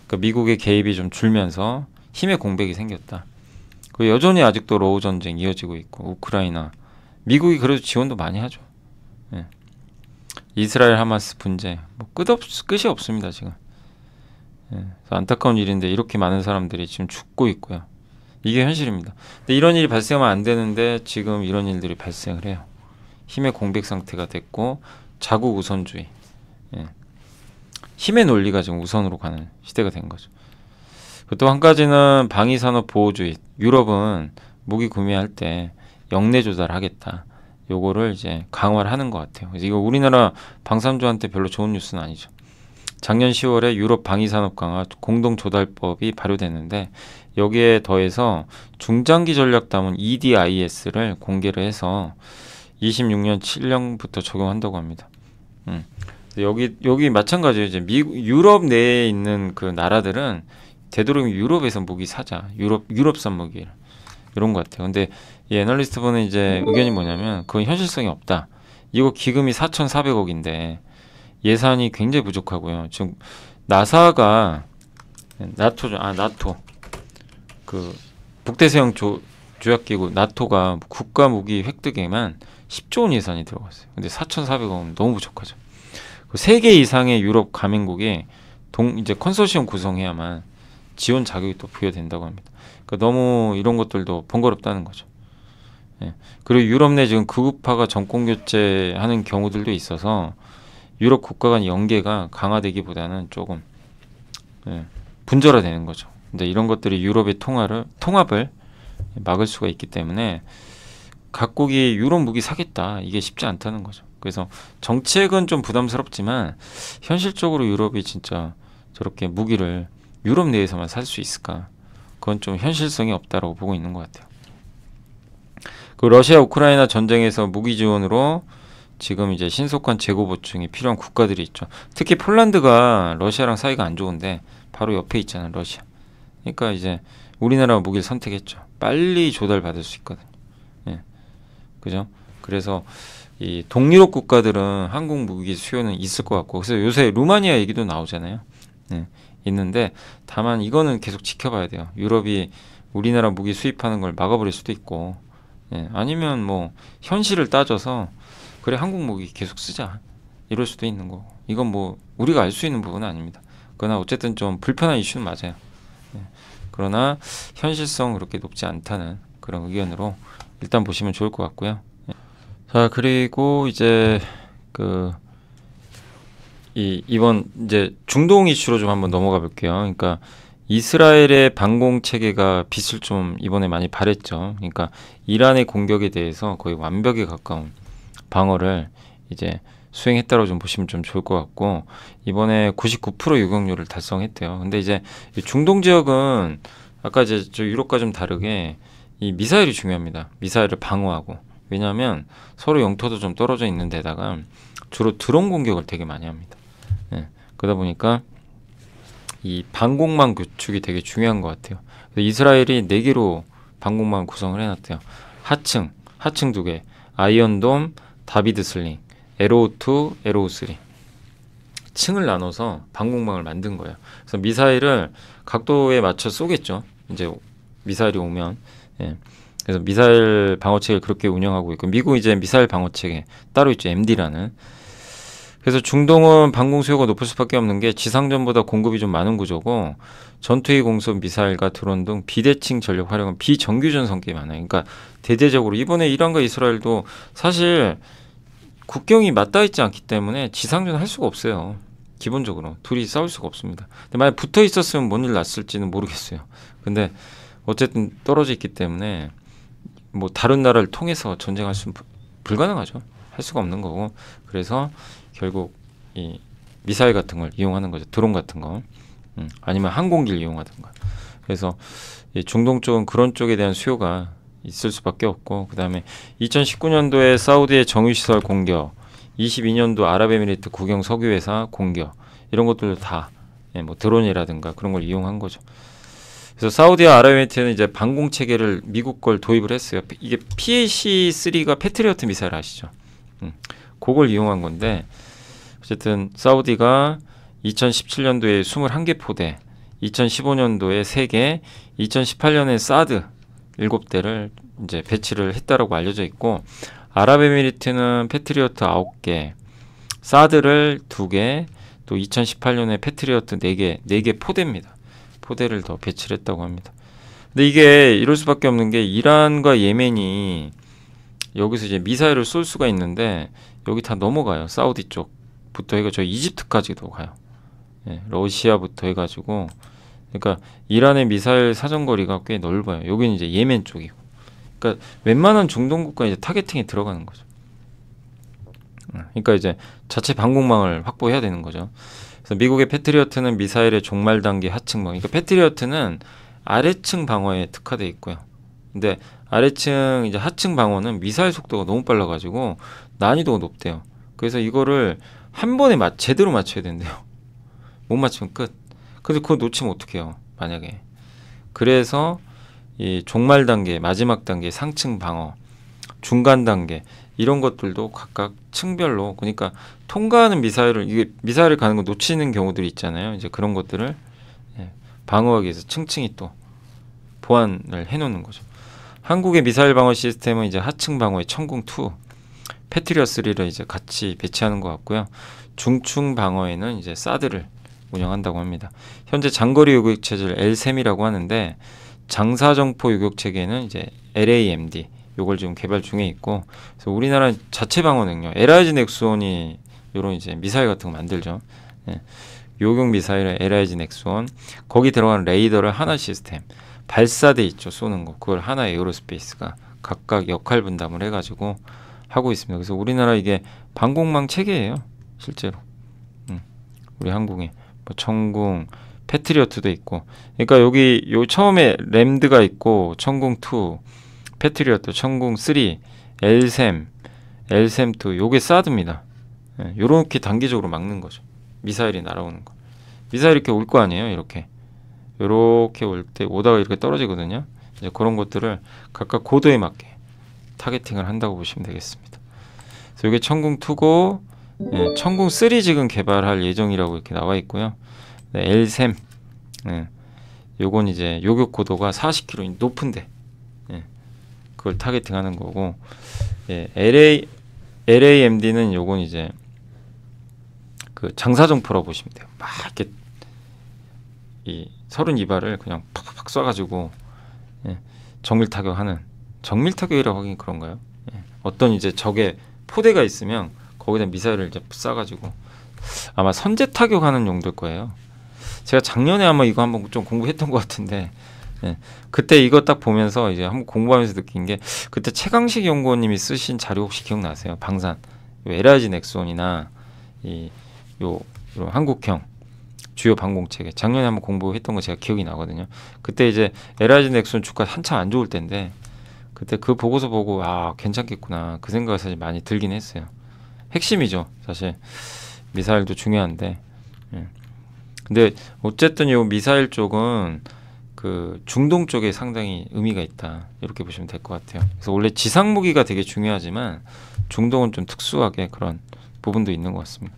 그러니까 미국의 개입이 좀 줄면서 힘의 공백이 생겼다. 여전히 아직도 러우 전쟁 이어지고 있고 우크라이나 미국이 그래도 지원도 많이 하죠. 예. 이스라엘 하마스 분쟁 뭐 끝이 없습니다 지금. 예. 안타까운 일인데 이렇게 많은 사람들이 지금 죽고 있고요. 이게 현실입니다. 근데 이런 일이 발생하면 안 되는데 지금 이런 일들이 발생을 해요. 힘의 공백 상태가 됐고 자국 우선주의. 예. 힘의 논리가 지금 우선으로 가는 시대가 된 거죠. 또 한 가지는 방위산업 보호주의. 유럽은 무기 구매할 때 역내 조달하겠다. 요거를 이제 강화를 하는 것 같아요. 그래서 이거 우리나라 방산주한테 별로 좋은 뉴스는 아니죠. 작년 10월에 유럽 방위산업 강화 공동조달법이 발효됐는데 여기에 더해서 중장기 전략 담은 EDIS를 공개를 해서 26년 7년부터 적용한다고 합니다. 여기 마찬가지예요. 이제 유럽 내에 있는 그 나라들은 되도록이면 유럽에서 무기 사자. 유럽산 무기 이런 것 같아요. 근데 이 애널리스트 분은 이제 의견이 뭐냐면 그건 현실성이 없다. 이거 기금이 4,400억인데 예산이 굉장히 부족하고요. 지금 나사가 나토 그 북대서양 조약기구 나토가 국가 무기 획득에만 10조 원 예산이 들어갔어요. 근데 4,400억은 너무 부족하죠. 3개 이상의 유럽 가맹국이 이제 컨소시엄 구성해야만 지원 자격이 또 부여된다고 합니다. 그러니까 너무 이런 것들도 번거롭다는 거죠. 예. 그리고 유럽 내 지금 극우파가 정권 교체하는 경우들도 있어서 유럽 국가 간 연계가 강화되기보다는 조금 분절화되는 거죠. 근데 이런 것들이 유럽의 통합을 막을 수가 있기 때문에 각국이 유럽 무기 사겠다 이게 쉽지 않다는 거죠. 그래서 정책은 좀 부담스럽지만 현실적으로 유럽이 진짜 저렇게 무기를 유럽 내에서만 살 수 있을까? 그건 좀 현실성이 없다라고 보고 있는 것 같아요. 그 러시아 우크라이나 전쟁에서 무기 지원으로 지금 이제 신속한 재고 보충이 필요한 국가들이 있죠. 특히 폴란드가 러시아랑 사이가 안 좋은데 바로 옆에 있잖아요, 러시아. 그러니까 이제 우리나라 무기를 선택했죠. 빨리 조달받을 수 있거든요. 예. 그죠? 그래서 이 동유럽 국가들은 한국 무기 수요는 있을 것 같고 그래서 요새 루마니아 얘기도 나오잖아요. 예. 있는데 다만 이거는 계속 지켜봐야 돼요. 유럽이 우리나라 무기 수입하는 걸 막아버릴 수도 있고 아니면 뭐 현실을 따져서 그래 한국 무기 계속 쓰자 이럴 수도 있는 거고 이건 뭐 우리가 알 수 있는 부분은 아닙니다. 그러나 어쨌든 좀 불편한 이슈는 맞아요. 그러나 현실성 그렇게 높지 않다는 그런 의견으로 일단 보시면 좋을 것 같고요. 자 그리고 이제 이번 이제 중동 이슈로 좀 한번 넘어가 볼게요. 그러니까 이스라엘의 방공 체계가 빛을 좀 이번에 많이 발했죠. 그러니까 이란의 공격에 대해서 거의 완벽에 가까운 방어를 이제 수행했다고 좀 보시면 좀 좋을 것 같고 이번에 99% 유격률을 달성했대요. 근데 이제 중동 지역은 아까 이제 저 유럽과 좀 다르게 이 미사일이 중요합니다. 미사일을 방어하고 왜냐하면 서로 영토도 좀 떨어져 있는 데다가 주로 드론 공격을 되게 많이 합니다. 그러다 보니까 이 방공망 구축이 되게 중요한 것 같아요. 이스라엘이 4개로 방공망 구성을 해놨대요. 하층 2개, 아이언돔, 다비드 슬링, 에로우2, 에로우3 층을 나눠서 방공망을 만든 거예요. 그래서 미사일을 각도에 맞춰 쏘겠죠. 이제 미사일이 오면 그래서 미사일 방어체계를 그렇게 운영하고 있고 미국 이제 미사일 방어체계 따로 있죠. MD라는. 그래서 중동은 방공 수요가 높을 수밖에 없는 게 지상전보다 공급이 좀 많은 구조고 전투기 공습 미사일과 드론 등 비대칭 전력 활용은 비정규전 성격이 많아요. 그러니까 대대적으로 이번에 이란과 이스라엘도 사실 국경이 맞닿아 있지 않기 때문에 지상전 할 수가 없어요. 기본적으로 둘이 싸울 수가 없습니다. 근데 만약 붙어 있었으면 뭔 일 났을지는 모르겠어요. 근데 어쨌든 떨어져 있기 때문에 뭐 다른 나라를 통해서 전쟁할 수는 불가능하죠. 할 수가 없는 거고 그래서 결국 이 미사일 같은 걸 이용하는 거죠. 드론 같은 거 아니면 항공기를 이용하든가. 그래서 이 중동 쪽은 그런 쪽에 대한 수요가 있을 수밖에 없고 그 다음에 2019년도에 사우디의 정유시설 공격 22년도 아랍에미리트 국영 석유회사 공격 이런 것들도 다 뭐 드론이라든가 그런 걸 이용한 거죠. 그래서 사우디와 아랍에미리트는 이제 방공 체계를 미국 걸 도입을 했어요. 이게 PAC-3가 패트리어트 미사일 아시죠? 그걸 이용한 건데 어쨌든 사우디가 2017년도에 21개 포대, 2015년도에 3개, 2018년에 사드 7대를 이제 배치를 했다라고 알려져 있고 아랍에미리트는 패트리어트 9개, 사드를 2개, 또 2018년에 패트리어트 4개 포대입니다. 포대를 더 배치를 했다고 합니다. 근데 이게 이럴 수밖에 없는 게 이란과 예멘이 여기서 이제 미사일을 쏠 수가 있는데 여기 다 넘어가요. 사우디 쪽부터 해가 저 이집트까지도 가요. 예, 러시아부터 해가지고 그러니까 이란의 미사일 사정거리가 꽤 넓어요. 여기는 이제 예멘 쪽이고. 그러니까 웬만한 중동 국가 이제 타겟팅에 들어가는 거죠. 그러니까 이제 자체 방공망을 확보해야 되는 거죠. 그래서 미국의 패트리어트는 미사일의 종말 단계 하층 방어. 그러니까 패트리어트는 아래층 방어에 특화되어 있고요. 근데 아래층 이제 하층 방어는 미사일 속도가 너무 빨라가지고 난이도가 높대요. 그래서 이거를 한 번에 제대로 맞춰야 된대요. 못 맞추면 끝. 근데 그거 놓치면 어떡해요, 만약에. 그래서 이 종말 단계, 마지막 단계, 상층 방어, 중간 단계 이런 것들도 각각 층별로 그러니까 통과하는 이게 미사일을 가는 거 놓치는 경우들이 있잖아요. 이제 그런 것들을 방어하기 위해서 층층이 또 보완을 해놓는 거죠. 한국의 미사일 방어 시스템은 이제 하층 방어의 천궁2, 패트리어3를 이제 같이 배치하는 것 같고요. 중층 방어에는 이제 사드를 운영한다고 합니다. 현재 장거리 요격 체제를 L3이라고 하는데 장사정포 요격 체계는 이제 LAMD 요걸 지금 개발 중에 있고 그래서 우리나라 자체 방어 능력 LIG 넥스원이 요런 이제 미사일 같은 거 만들죠. 예. 요격 미사일의 LIG 넥스원 거기 들어가는 레이더를 하나 시스템 발사대 있죠. 쏘는 거 그걸 하나 에어로스페이스가 각각 역할 분담을 해가지고 하고 있습니다. 그래서 우리나라 이게 방공망 체계예요. 실제로 우리 한국에 뭐 천궁 패트리어트도 있고 그러니까 여기 요 처음에 램드가 있고 천궁2 패트리어트, 천궁3, 엘셈2 요게 사드입니다. 예, 요렇게 단기적으로 막는 거죠. 미사일이 날아오는 거. 미사일 이렇게 올 거 아니에요. 이렇게 올 때 오다가 이렇게 떨어지거든요. 이제 그런 것들을 각각 고도에 맞게 타겟팅을 한다고 보시면 되겠습니다. 그래서 이게 천궁2고 천궁3 지금 개발할 예정이라고 이렇게 나와 있고요. 네, 엘셈 요건 이제 요격 고도가 40km 높은데 그걸 타겟팅하는 거고 LAMD는 요건 이제 그 장사정포라고 보시면 돼요. 막 이렇게 이 32발을 그냥 팍팍 쏴가지고 정밀 타격하는 정밀 타격이라고 하긴 그런가요? 어떤 이제 적의 포대가 있으면 거기다 미사일을 이제 쏴가지고 아마 선제 타격하는 용도일 거예요. 제가 작년에 아마 이거 한번 좀 공부했던 것 같은데 그때 이거 딱 보면서 이제 한번 공부하면서 느낀 게 그때 최강식 연구원님이 쓰신 자료 혹시 기억나세요? 방산 LIG 넥스원이나 요 한국형 주요 방공체계 작년에 한번 공부했던 거 제가 기억이 나거든요. 그때 이제 LIG 넥스원 주가 한참 안 좋을 때인데 그때 그 보고서 보고 아 괜찮겠구나 그 생각이 사실 많이 들긴 했어요. 핵심이죠 사실 미사일도 중요한데 근데 어쨌든 요 미사일 쪽은 그 중동 쪽에 상당히 의미가 있다 이렇게 보시면 될 것 같아요. 그래서 원래 지상 무기가 되게 중요하지만 중동은 좀 특수하게 그런 부분도 있는 것 같습니다.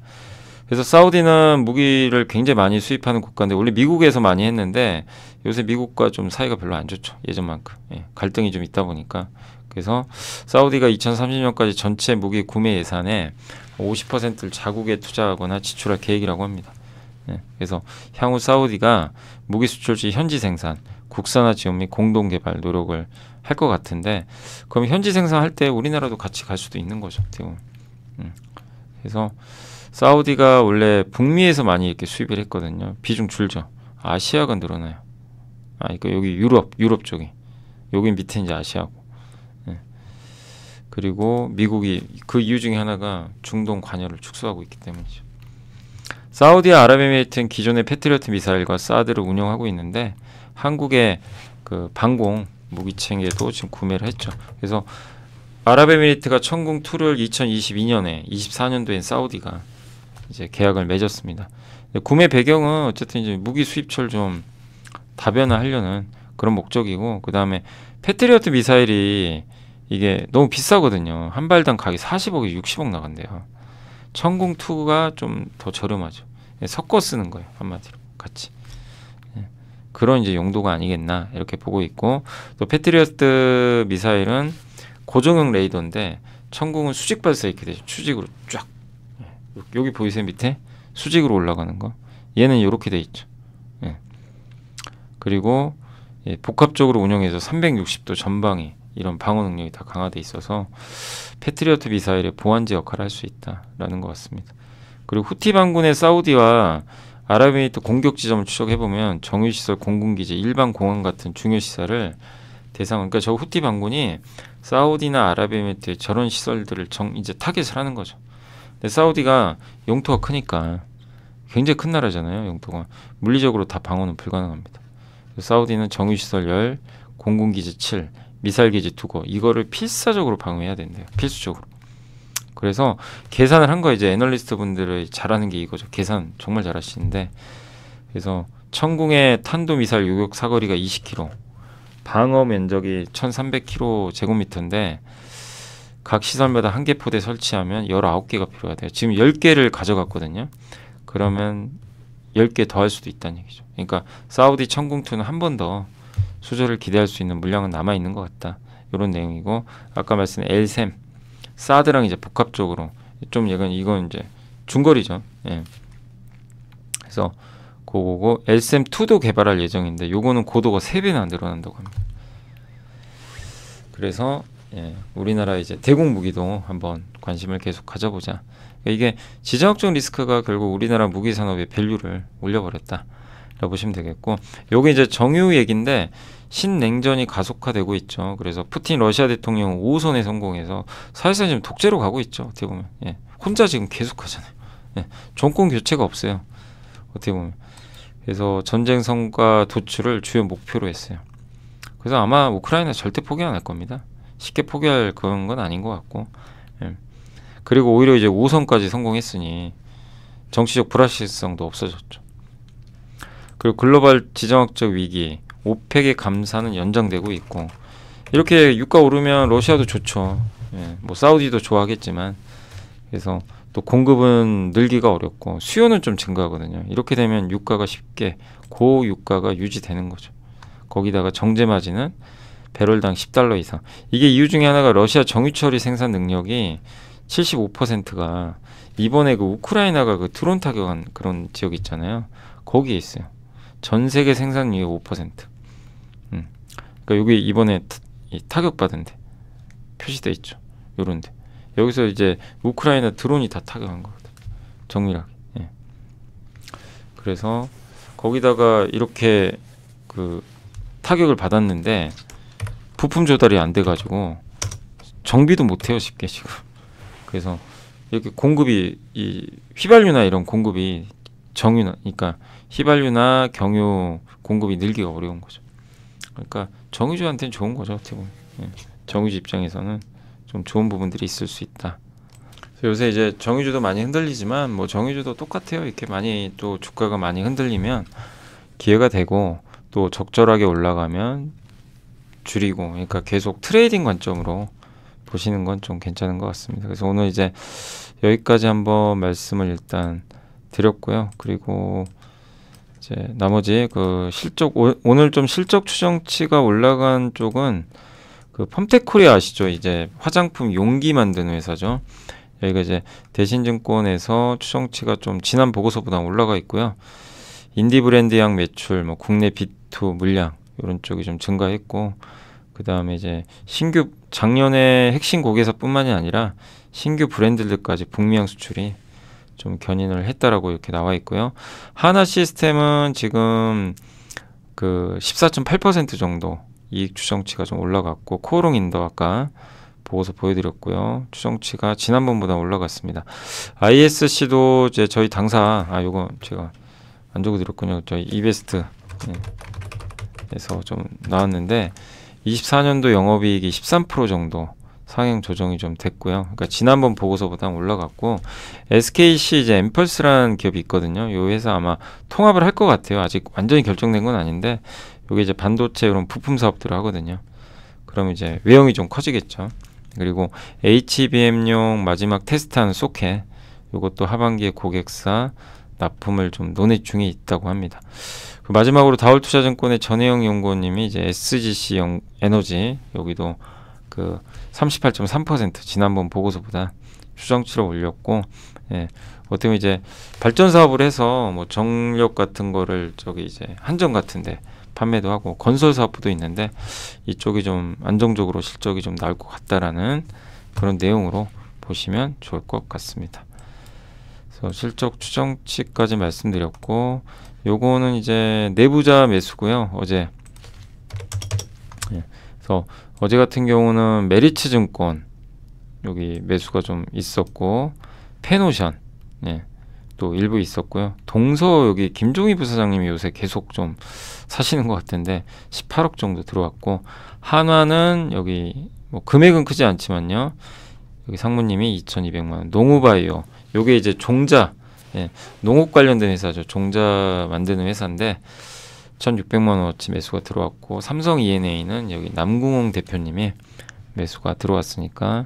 그래서 사우디는 무기를 굉장히 많이 수입하는 국가인데 원래 미국에서 많이 했는데 요새 미국과 좀 사이가 별로 안 좋죠. 예전만큼 갈등이 좀 있다 보니까 그래서 사우디가 2030년까지 전체 무기 구매 예산의 50%를 자국에 투자하거나 지출할 계획이라고 합니다. 그래서 향후 사우디가 무기 수출 시 현지 생산, 국산화 지원 및 공동 개발 노력을 할 것 같은데 그럼 현지 생산할 때 우리나라도 같이 갈 수도 있는 거죠. 그래서 사우디가 원래 북미에서 많이 이렇게 수입을 했거든요. 비중 줄죠. 아시아가 늘어나요. 그러니까 여기 유럽 쪽이 여기 밑에 이제 아시아고 그리고 미국이 그 이유 중에 하나가 중동 관여를 축소하고 있기 때문이죠. 사우디와 아랍에미리트는 기존의 패트리어트 미사일과 사드를 운영하고 있는데 한국의 그 방공 무기 체계도 지금 구매를 했죠. 그래서 아랍에미리트가 천궁2를 2022년에 24년도엔 사우디가 이제 계약을 맺었습니다. 구매 배경은 어쨌든 이제 무기 수입처를 좀 다변화하려는 그런 목적이고, 그 다음에 패트리어트 미사일이 이게 너무 비싸거든요. 한 발당 가격이 40억에 60억 나간대요. 천궁2가 좀 더 저렴하죠. 섞어 쓰는 거예요, 한마디로 같이. 그런 이제 용도가 아니겠나 이렇게 보고 있고, 또 패트리어트 미사일은 고정형 레이더인데 천궁은 수직 발사 이렇게 되죠. 수직으로 쫙. 여기 보이세요, 밑에 수직으로 올라가는 거. 얘는 이렇게 돼 있죠. 그리고 복합적으로 운영해서 360도 전방위 이런 방어 능력이 다 강화돼 있어서 패트리어트 미사일의 보완제 역할을 할 수 있다라는 것 같습니다. 그리고 후티 반군의 사우디와 아랍에미리트 공격 지점을 추적해보면 정유시설, 공군기지, 일반 공항 같은 중요 시설을 대상으로, 그러니까 저 후티 반군이 사우디나 아랍에미리트의 저런 시설들을 이제 타겟을 하는 거죠. 근데 사우디가 영토가 크니까, 굉장히 큰 나라잖아요. 영토가 물리적으로 다 방어는 불가능합니다. 사우디는 정유시설 10, 공군기지 7, 미사일기지 2곳, 이거를 필사적으로 방어해야 된대요. 필수적으로. 그래서 계산을 한 거예요. 이제 애널리스트 분들이 잘하는 게 이거죠. 계산 정말 잘하시는데, 그래서 천궁의 탄도미사일 요격 사거리가 20km, 방어 면적이 1300km 제곱미터인데 각 시설마다 한 개 포대 설치하면 19개가 필요하대요. 지금 10개를 가져갔거든요. 그러면 10개 더 할 수도 있다는 얘기죠. 그러니까 사우디 천궁2는 한 번 더 수주를 기대할 수 있는 물량은 남아있는 것 같다. 이런 내용이고, 아까 말씀드린 엘셈, 사드랑 이제 복합적으로 좀 이건 이제 중거리죠. 예. 그래서 그거고, 엘셈2도 개발할 예정인데 요거는 고도가 3배나 늘어난다고 합니다. 그래서 우리나라 이제 대공 무기도 한번 관심을 계속 가져보자. 이게 지정학적 리스크가 결국 우리나라 무기 산업의 밸류를 올려버렸다라고 보시면 되겠고, 요게 이제 정유 얘기인데 신냉전이 가속화되고 있죠. 그래서 푸틴 러시아 대통령 5선에 성공해서 사실상 지금 독재로 가고 있죠. 어떻게 보면 혼자 지금 계속하잖아요. 정권 교체가 없어요. 어떻게 보면. 그래서 전쟁 성과 도출을 주요 목표로 했어요. 그래서 아마 우크라이나 절대 포기 안 할 겁니다. 쉽게 포기할 그런 건 아닌 것 같고, 그리고 오히려 이제 5선까지 성공했으니 정치적 불확실성도 없어졌죠. 그리고 글로벌 지정학적 위기, 오펙의 감사는 연장되고 있고, 이렇게 유가 오르면 러시아도 좋죠. 뭐 사우디도 좋아하겠지만, 그래서 또 공급은 늘기가 어렵고 수요는 좀 증가하거든요. 이렇게 되면 유가가 쉽게 고유가가 유지되는 거죠. 거기다가 정제 마진은 배럴당 $10 이상. 이게 이유 중에 하나가 러시아 정유처리 생산 능력이 75%가 이번에 그 우크라이나가 그 드론 타격한 그런 지역 있잖아요. 거기에 있어요. 전 세계 생산량의 5%. 그러니까 여기 이번에 타격받은 데 표시돼 있죠. 요런데. 여기서 이제 우크라이나 드론이 다 타격한 거거든. 정밀하게. 그래서 거기다가 이렇게 그 타격을 받았는데 부품 조달이 안 돼가지고 정비도 못해요, 쉽게 지금. 그래서 이렇게 공급이 이 휘발유나 이런 공급이 정유나, 그러니까 휘발유나 경유 공급이 늘기가 어려운 거죠. 그러니까 정유주한테는 좋은 거죠, 어떻게 보면. 정유주 입장에서는 좀 좋은 부분들이 있을 수 있다. 요새 이제 정유주도 많이 흔들리지만 뭐 정유주도 똑같아요. 이렇게 많이 또 주가가 많이 흔들리면 기회가 되고, 또 적절하게 올라가면 줄이고, 그러니까 계속 트레이딩 관점으로 보시는 건 좀 괜찮은 것 같습니다. 그래서 오늘 이제 여기까지 한번 말씀을 일단 드렸고요. 그리고 이제 나머지 그 실적, 오늘 좀 실적 추정치가 올라간 쪽은 그 펌텍코리아 아시죠? 이제 화장품 용기 만드는 회사죠. 여기가 이제 대신증권에서 추정치가 좀 지난 보고서보다 올라가 있고요. 인디브랜드양 매출, 뭐 국내 B2 물량 이런 쪽이 좀 증가했고, 그 다음에 이제 신규 작년에 핵심 고객사뿐만이 아니라 신규 브랜드들까지 북미향 수출이 좀 견인을 했다라고 이렇게 나와 있고요. 하나 시스템은 지금 그 14.8% 정도 이익 추정치가 좀 올라갔고, 코오롱 인더 아까 보고서 보여드렸고요. 추정치가 지난번보다 올라갔습니다. ISC도 이제 저희 당사, 요거 제가 안 적어드렸군요. 저희 이베스트 에서 좀 나왔는데 24년도 영업이익이 13% 정도 상향 조정이 좀 됐고요. 그러니까 지난번 보고서보다 올라갔고, SKC 이제 엠펄스라는 기업이 있거든요. 이 회사 아마 통합을 할 것 같아요. 아직 완전히 결정된 건 아닌데, 이게 이제 반도체 이런 부품 사업들을 하거든요. 그럼 이제 외형이 좀 커지겠죠. 그리고 HBM용 마지막 테스트하는 소켓, 이것도 하반기에 고객사 납품을 좀 논의 중에 있다고 합니다. 그 마지막으로 다올투자증권의 전혜영 연구원님이 이제 SGC 에너지, 여기도 그 38.3% 지난번 보고서보다 추정치를 올렸고, 예, 어떻게 보면 이제 발전 사업을 해서 뭐 정력 같은 거를 저기 이제 한전 같은데 판매도 하고 건설 사업도 있는데, 이쪽이 좀 안정적으로 실적이 좀 나올 것 같다라는 그런 내용으로 보시면 좋을 것 같습니다. 그래서 실적 추정치까지 말씀드렸고, 요거는 이제 내부자 매수고요. 어제. 예, 그래서 어제 같은 경우는 메리츠 증권 여기 매수가 좀 있었고, 페노션, 예, 또 일부 있었고요. 동서 여기 김종희 부사장님이 요새 계속 좀 사시는 것 같은데 18억 정도 들어왔고, 한화는 여기 뭐 금액은 크지 않지만요, 여기 상무님이 2,200만원, 농우바이오 요게 이제 종자, 예, 농업 관련된 회사죠. 종자 만드는 회사인데 1,600만원어치 매수가 들어왔고, 삼성 E&A는 여기 남궁홍 대표님이 매수가 들어왔으니까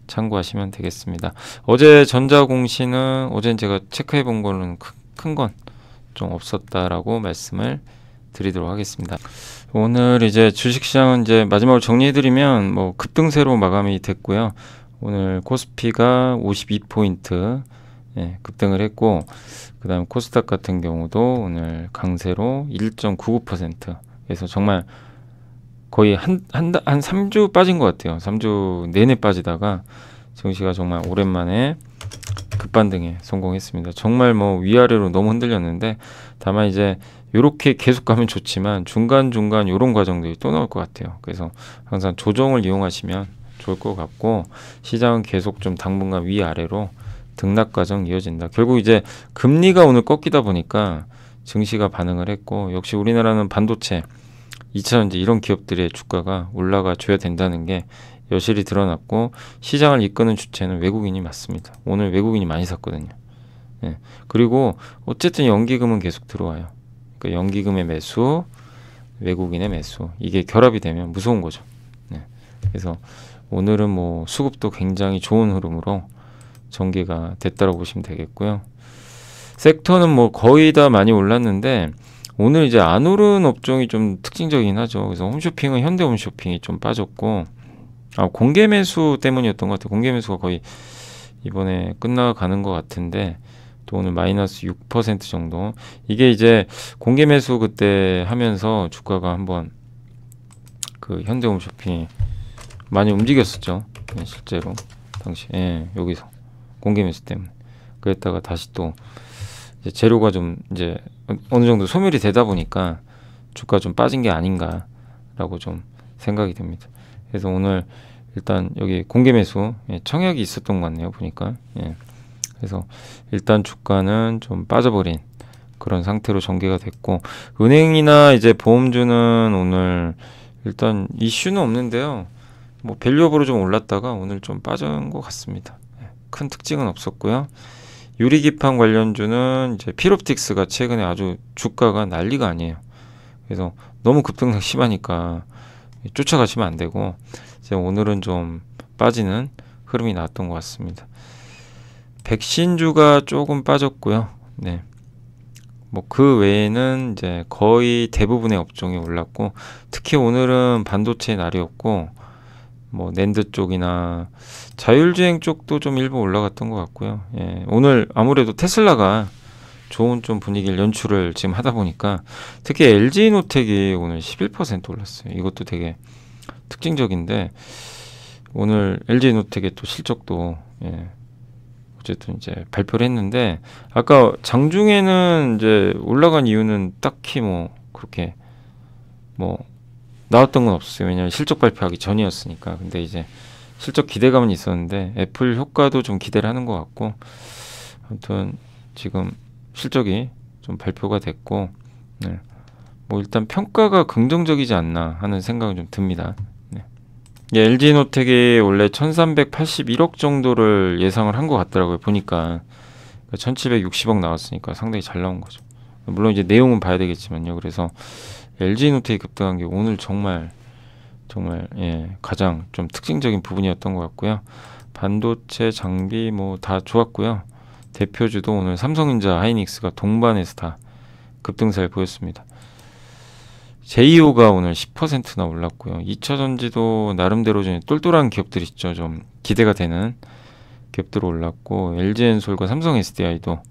참고하시면 되겠습니다. 어제 전자공시는 어제는 제가 체크해 본 거는 큰 건 좀 없었다라고 말씀을 드리도록 하겠습니다. 오늘 이제 주식시장은 이제 마지막으로 정리해드리면 뭐 급등세로 마감이 됐고요. 오늘 코스피가 52포인트 예, 급등을 했고, 그 다음 코스닥 같은 경우도 오늘 강세로 1.99%, 그래서 정말 거의 한 3주 빠진 것 같아요. 3주 내내 빠지다가 증시가 정말 오랜만에 급반등에 성공했습니다. 정말 뭐 위아래로 너무 흔들렸는데, 다만 이제 요렇게 계속 가면 좋지만 중간중간 요런 과정들이 또 나올 것 같아요. 그래서 항상 조정을 이용하시면 좋을 것 같고, 시장은 계속 좀 당분간 위아래로 등락 과정 이어진다. 결국 이제 금리가 오늘 꺾이다 보니까 증시가 반응을 했고, 역시 우리나라는 반도체, 2차전지 이런 기업들의 주가가 올라가 줘야 된다는 게 여실히 드러났고, 시장을 이끄는 주체는 외국인이 맞습니다. 오늘 외국인이 많이 샀거든요. 예. 그리고 어쨌든 연기금은 계속 들어와요. 그러니까 연기금의 매수, 외국인의 매수, 이게 결합이 되면 무서운 거죠. 네. 그래서 오늘은 뭐 수급도 굉장히 좋은 흐름으로 전개가 됐다고 보시면 되겠고요. 섹터는 뭐 거의 다 많이 올랐는데, 오늘 이제 안 오른 업종이 좀 특징적이긴 하죠. 그래서 홈쇼핑은 현대홈쇼핑이 좀 빠졌고, 공개 매수 때문이었던 것 같아요. 공개 매수가 거의 이번에 끝나가는 것 같은데, 또 오늘 마이너스 6% 정도. 이게 이제 공개 매수 그때 하면서 주가가 한번 그 현대홈쇼핑이 많이 움직였었죠. 네, 실제로 당시 여기서 공개 매수 때문에. 그랬다가 다시 또 이제 재료가 좀 이제 어느 정도 소멸이 되다 보니까 주가 좀 빠진 게 아닌가라고 좀 생각이 듭니다. 그래서 오늘 일단 여기 공개 매수 청약이 있었던 것 같네요, 보니까. 그래서 일단 주가는 좀 빠져버린 그런 상태로 전개가 됐고, 은행이나 이제 보험주는 오늘 일단 이슈는 없는데요. 뭐 밸류업으로 좀 올랐다가 오늘 좀 빠진 것 같습니다. 큰 특징은 없었고요. 유리기판 관련주는 이제 필옵틱스가 최근에 아주 주가가 난리가 아니에요. 그래서 너무 급등이 심하니까 쫓아가시면 안 되고, 이제 오늘은 좀 빠지는 흐름이 나왔던 것 같습니다. 백신주가 조금 빠졌고요. 네. 뭐 그 외에는 이제 거의 대부분의 업종이 올랐고, 특히 오늘은 반도체 날이었고, 뭐 낸드 쪽이나 자율주행 쪽도 좀 일부 올라갔던 것 같고요. 오늘 아무래도 테슬라가 좋은 좀 분위기를 연출을 지금 하다 보니까, 특히 LG노텍이 오늘 11% 올랐어요. 이것도 되게 특징적인데, 오늘 LG노텍의 또 실적도 어쨌든 이제 발표를 했는데, 아까 장중에는 이제 올라간 이유는 딱히 뭐 그렇게 뭐 나왔던 건 없었어요. 왜냐하면 실적 발표하기 전이었으니까. 근데 이제 실적 기대감은 있었는데 애플 효과도 좀 기대를 하는 것 같고, 아무튼 지금 실적이 좀 발표가 됐고, 뭐 일단 평가가 긍정적이지 않나 하는 생각은 좀 듭니다. 예, LG노텍이 원래 1381억 정도를 예상을 한 것 같더라고요. 보니까 1760억 나왔으니까 상당히 잘 나온 거죠. 물론 이제 내용은 봐야 되겠지만요. 그래서 LG노텍이 급등한 게 오늘 정말 예, 가장 좀 특징적인 부분이었던 것 같고요. 반도체, 장비 뭐 다 좋았고요. 대표주도 오늘 삼성전자, 하이닉스가 동반해서 다 급등세를 보였습니다. 제이오가 오늘 10%나 올랐고요. 2차전지도 나름대로 좀 똘똘한 기업들 있죠. 좀 기대가 되는 기업들 올랐고, LG엔솔과 삼성 SDI도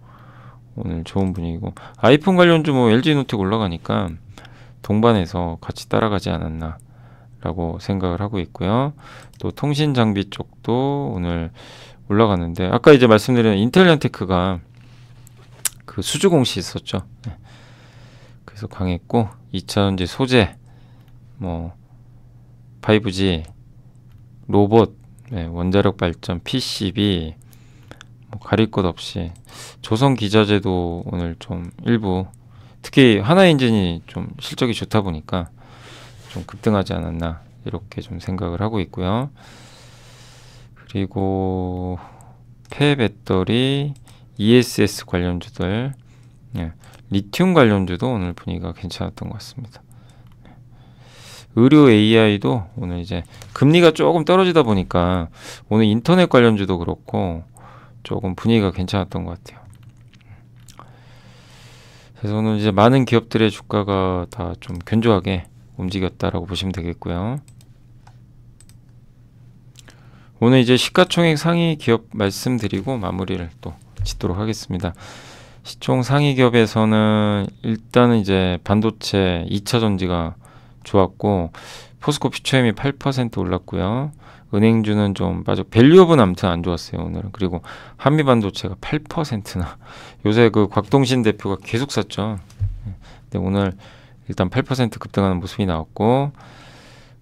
오늘 좋은 분위기고, 아이폰 관련주 뭐 LG노텍 올라가니까 동반해서 같이 따라가지 않았나 라고 생각을 하고 있고요. 또 통신 장비 쪽도 오늘 올라갔는데, 아까 이제 말씀드린 인텔리안테크가 그 수주 공시 있었죠. 네. 그래서 강했고, 2차전지 소재, 뭐 5G, 로봇, 네, 원자력 발전, PCB 뭐 가릴 것 없이, 조선 기자재도 오늘 좀 일부, 특히 하나엔진이 좀 실적이 좋다 보니까 좀 급등하지 않았나 이렇게 좀 생각을 하고 있고요. 그리고 폐배터리, ESS 관련주들, 예, 리튬 관련주도 오늘 분위기가 괜찮았던 것 같습니다. 의료 AI도 오늘 이제 금리가 조금 떨어지다 보니까 오늘 인터넷 관련주도 그렇고 조금 분위기가 괜찮았던 것 같아요. 그래서 오늘 이제 많은 기업들의 주가가 다 좀 견조하게 움직였다라고 보시면 되겠고요. 오늘 이제 시가총액 상위 기업 말씀드리고 마무리를 또 짓도록 하겠습니다. 시총 상위 기업에서는 일단은 이제 반도체 2차전지가 좋았고, 포스코 퓨처엠이 8% 올랐고요. 은행주는 좀 빠져, 밸류업은 아무튼 안 좋았어요 오늘은. 그리고 한미반도체가 8%나, 요새 그 곽동신 대표가 계속 샀죠. 근데 오늘 일단 8% 급등하는 모습이 나왔고,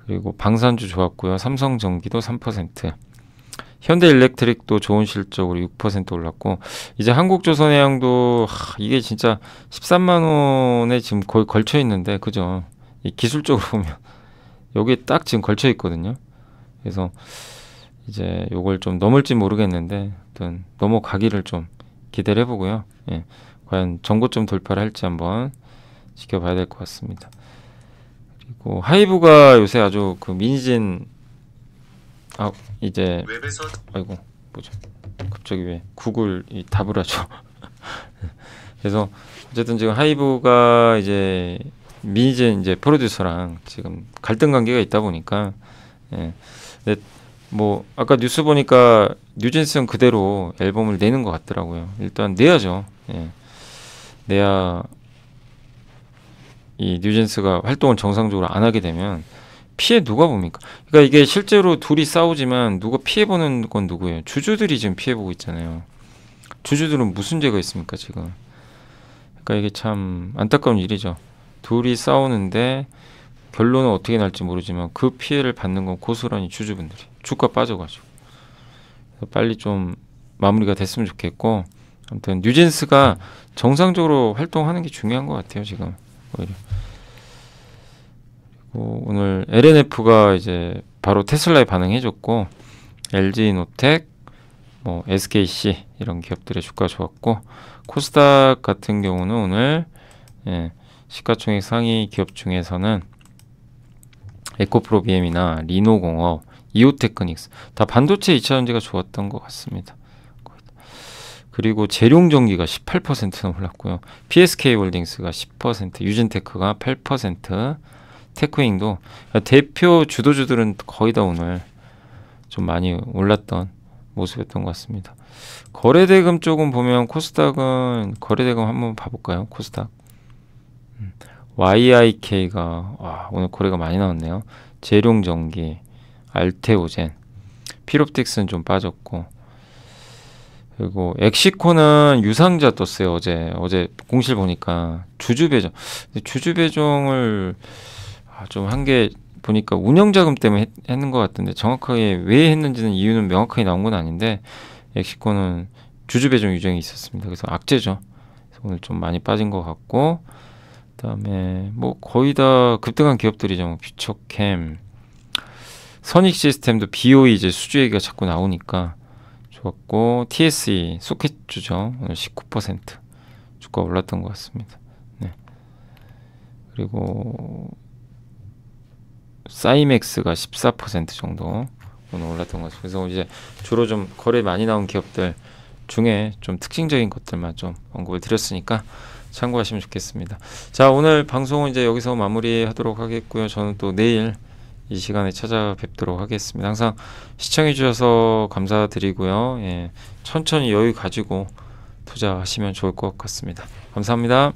그리고 방산주 좋았고요. 삼성전기도 3%, 현대일렉트릭도 좋은 실적으로 6% 올랐고, 이제 한국조선해양도 이게 진짜 13만 원에 지금 거의 걸쳐 있는데, 그죠? 이 기술적으로 보면 여기에 딱 지금 걸쳐 있거든요. 그래서 이제 요걸 좀 넘을지 모르겠는데, 아무튼 넘어가기를 좀 기대를 해보고요. 예, 과연 전고점 돌파를 할지 한번 지켜봐야 될 것 같습니다. 그리고 하이브가 요새 아주 그 미니진, 이제 아이고 뭐죠? 갑자기 왜 구글이 답을 하죠? 그래서 어쨌든 지금 하이브가 이제 미니진 이제 프로듀서랑 지금 갈등 관계가 있다 보니까, 예. 근데 뭐 아까 뉴스 보니까 뉴진스는 그대로 앨범을 내는 것 같더라고요. 일단 내야죠. 예. 내야 이 뉴진스가 활동을 정상적으로 안 하게 되면 피해 누가 봅니까? 그러니까 이게 실제로 둘이 싸우지만 누가 피해보는 건 누구예요? 주주들이 지금 피해보고 있잖아요. 주주들은 무슨 죄가 있습니까 지금? 그러니까 이게 참 안타까운 일이죠. 둘이 싸우는데 결론은 어떻게 날지 모르지만 그 피해를 받는 건 고스란히 주주분들이, 주가 빠져가지고. 빨리 좀 마무리가 됐으면 좋겠고, 아무튼 뉴진스가 정상적으로 활동하는 게 중요한 것 같아요 지금. 오히려. 오늘 LNF가 이제 바로 테슬라에 반응해줬고, LG노텍, 뭐 SKC 이런 기업들의 주가 좋았고, 코스닥 같은 경우는 오늘, 예, 시가총액 상위 기업 중에서는 에코프로비엠이나 리노공업, 이오테크닉스 다 반도체 2차전지가 좋았던 것 같습니다. 그리고 재룡전기가 18%나 올랐고요. PSK홀딩스가 10%, 유진테크가 8%, 테크윙도, 대표 주도주들은 거의 다 오늘 좀 많이 올랐던 모습이었던 것 같습니다. 거래대금 쪽은 보면 코스닥은, 거래대금 한번 봐볼까요? 코스닥 YIK가 오늘 거래가 많이 나왔네요. 재룡전기, 알테오젠, 필옵틱스는 좀 빠졌고, 그리고 엑시코는 유상자 떴어요. 어제 공실 보니까 주주배정. 주주배정을 좀 한 게 보니까 운영자금 때문에 했는 것 같은데, 정확하게 왜 했는지는 이유는 명확하게 나온 건 아닌데, 엑시코는 주주배정 유정이 있었습니다. 그래서 악재죠. 그래서 오늘 좀 많이 빠진 것 같고, 그다음에 뭐 거의 다 급등한 기업들이죠. 뭐 퓨처캠, 선익 시스템도 BOE 이제 수주 얘기가 자꾸 나오니까 좋았고, TSE 소켓주죠. 오늘 19% 주가 올랐던 것 같습니다. 네. 그리고 사이맥스가 14% 정도 오늘 올랐던 것 같습니다. 그래서 이제 주로 좀 거래 많이 나온 기업들 중에 좀 특징적인 것들만 좀 언급을 드렸으니까 참고하시면 좋겠습니다. 자, 오늘 방송은 이제 여기서 마무리하도록 하겠고요. 저는 또 내일 이 시간에 찾아뵙도록 하겠습니다. 항상 시청해 주셔서 감사드리고요. 예, 천천히 여유 가지고 투자하시면 좋을 것 같습니다. 감사합니다.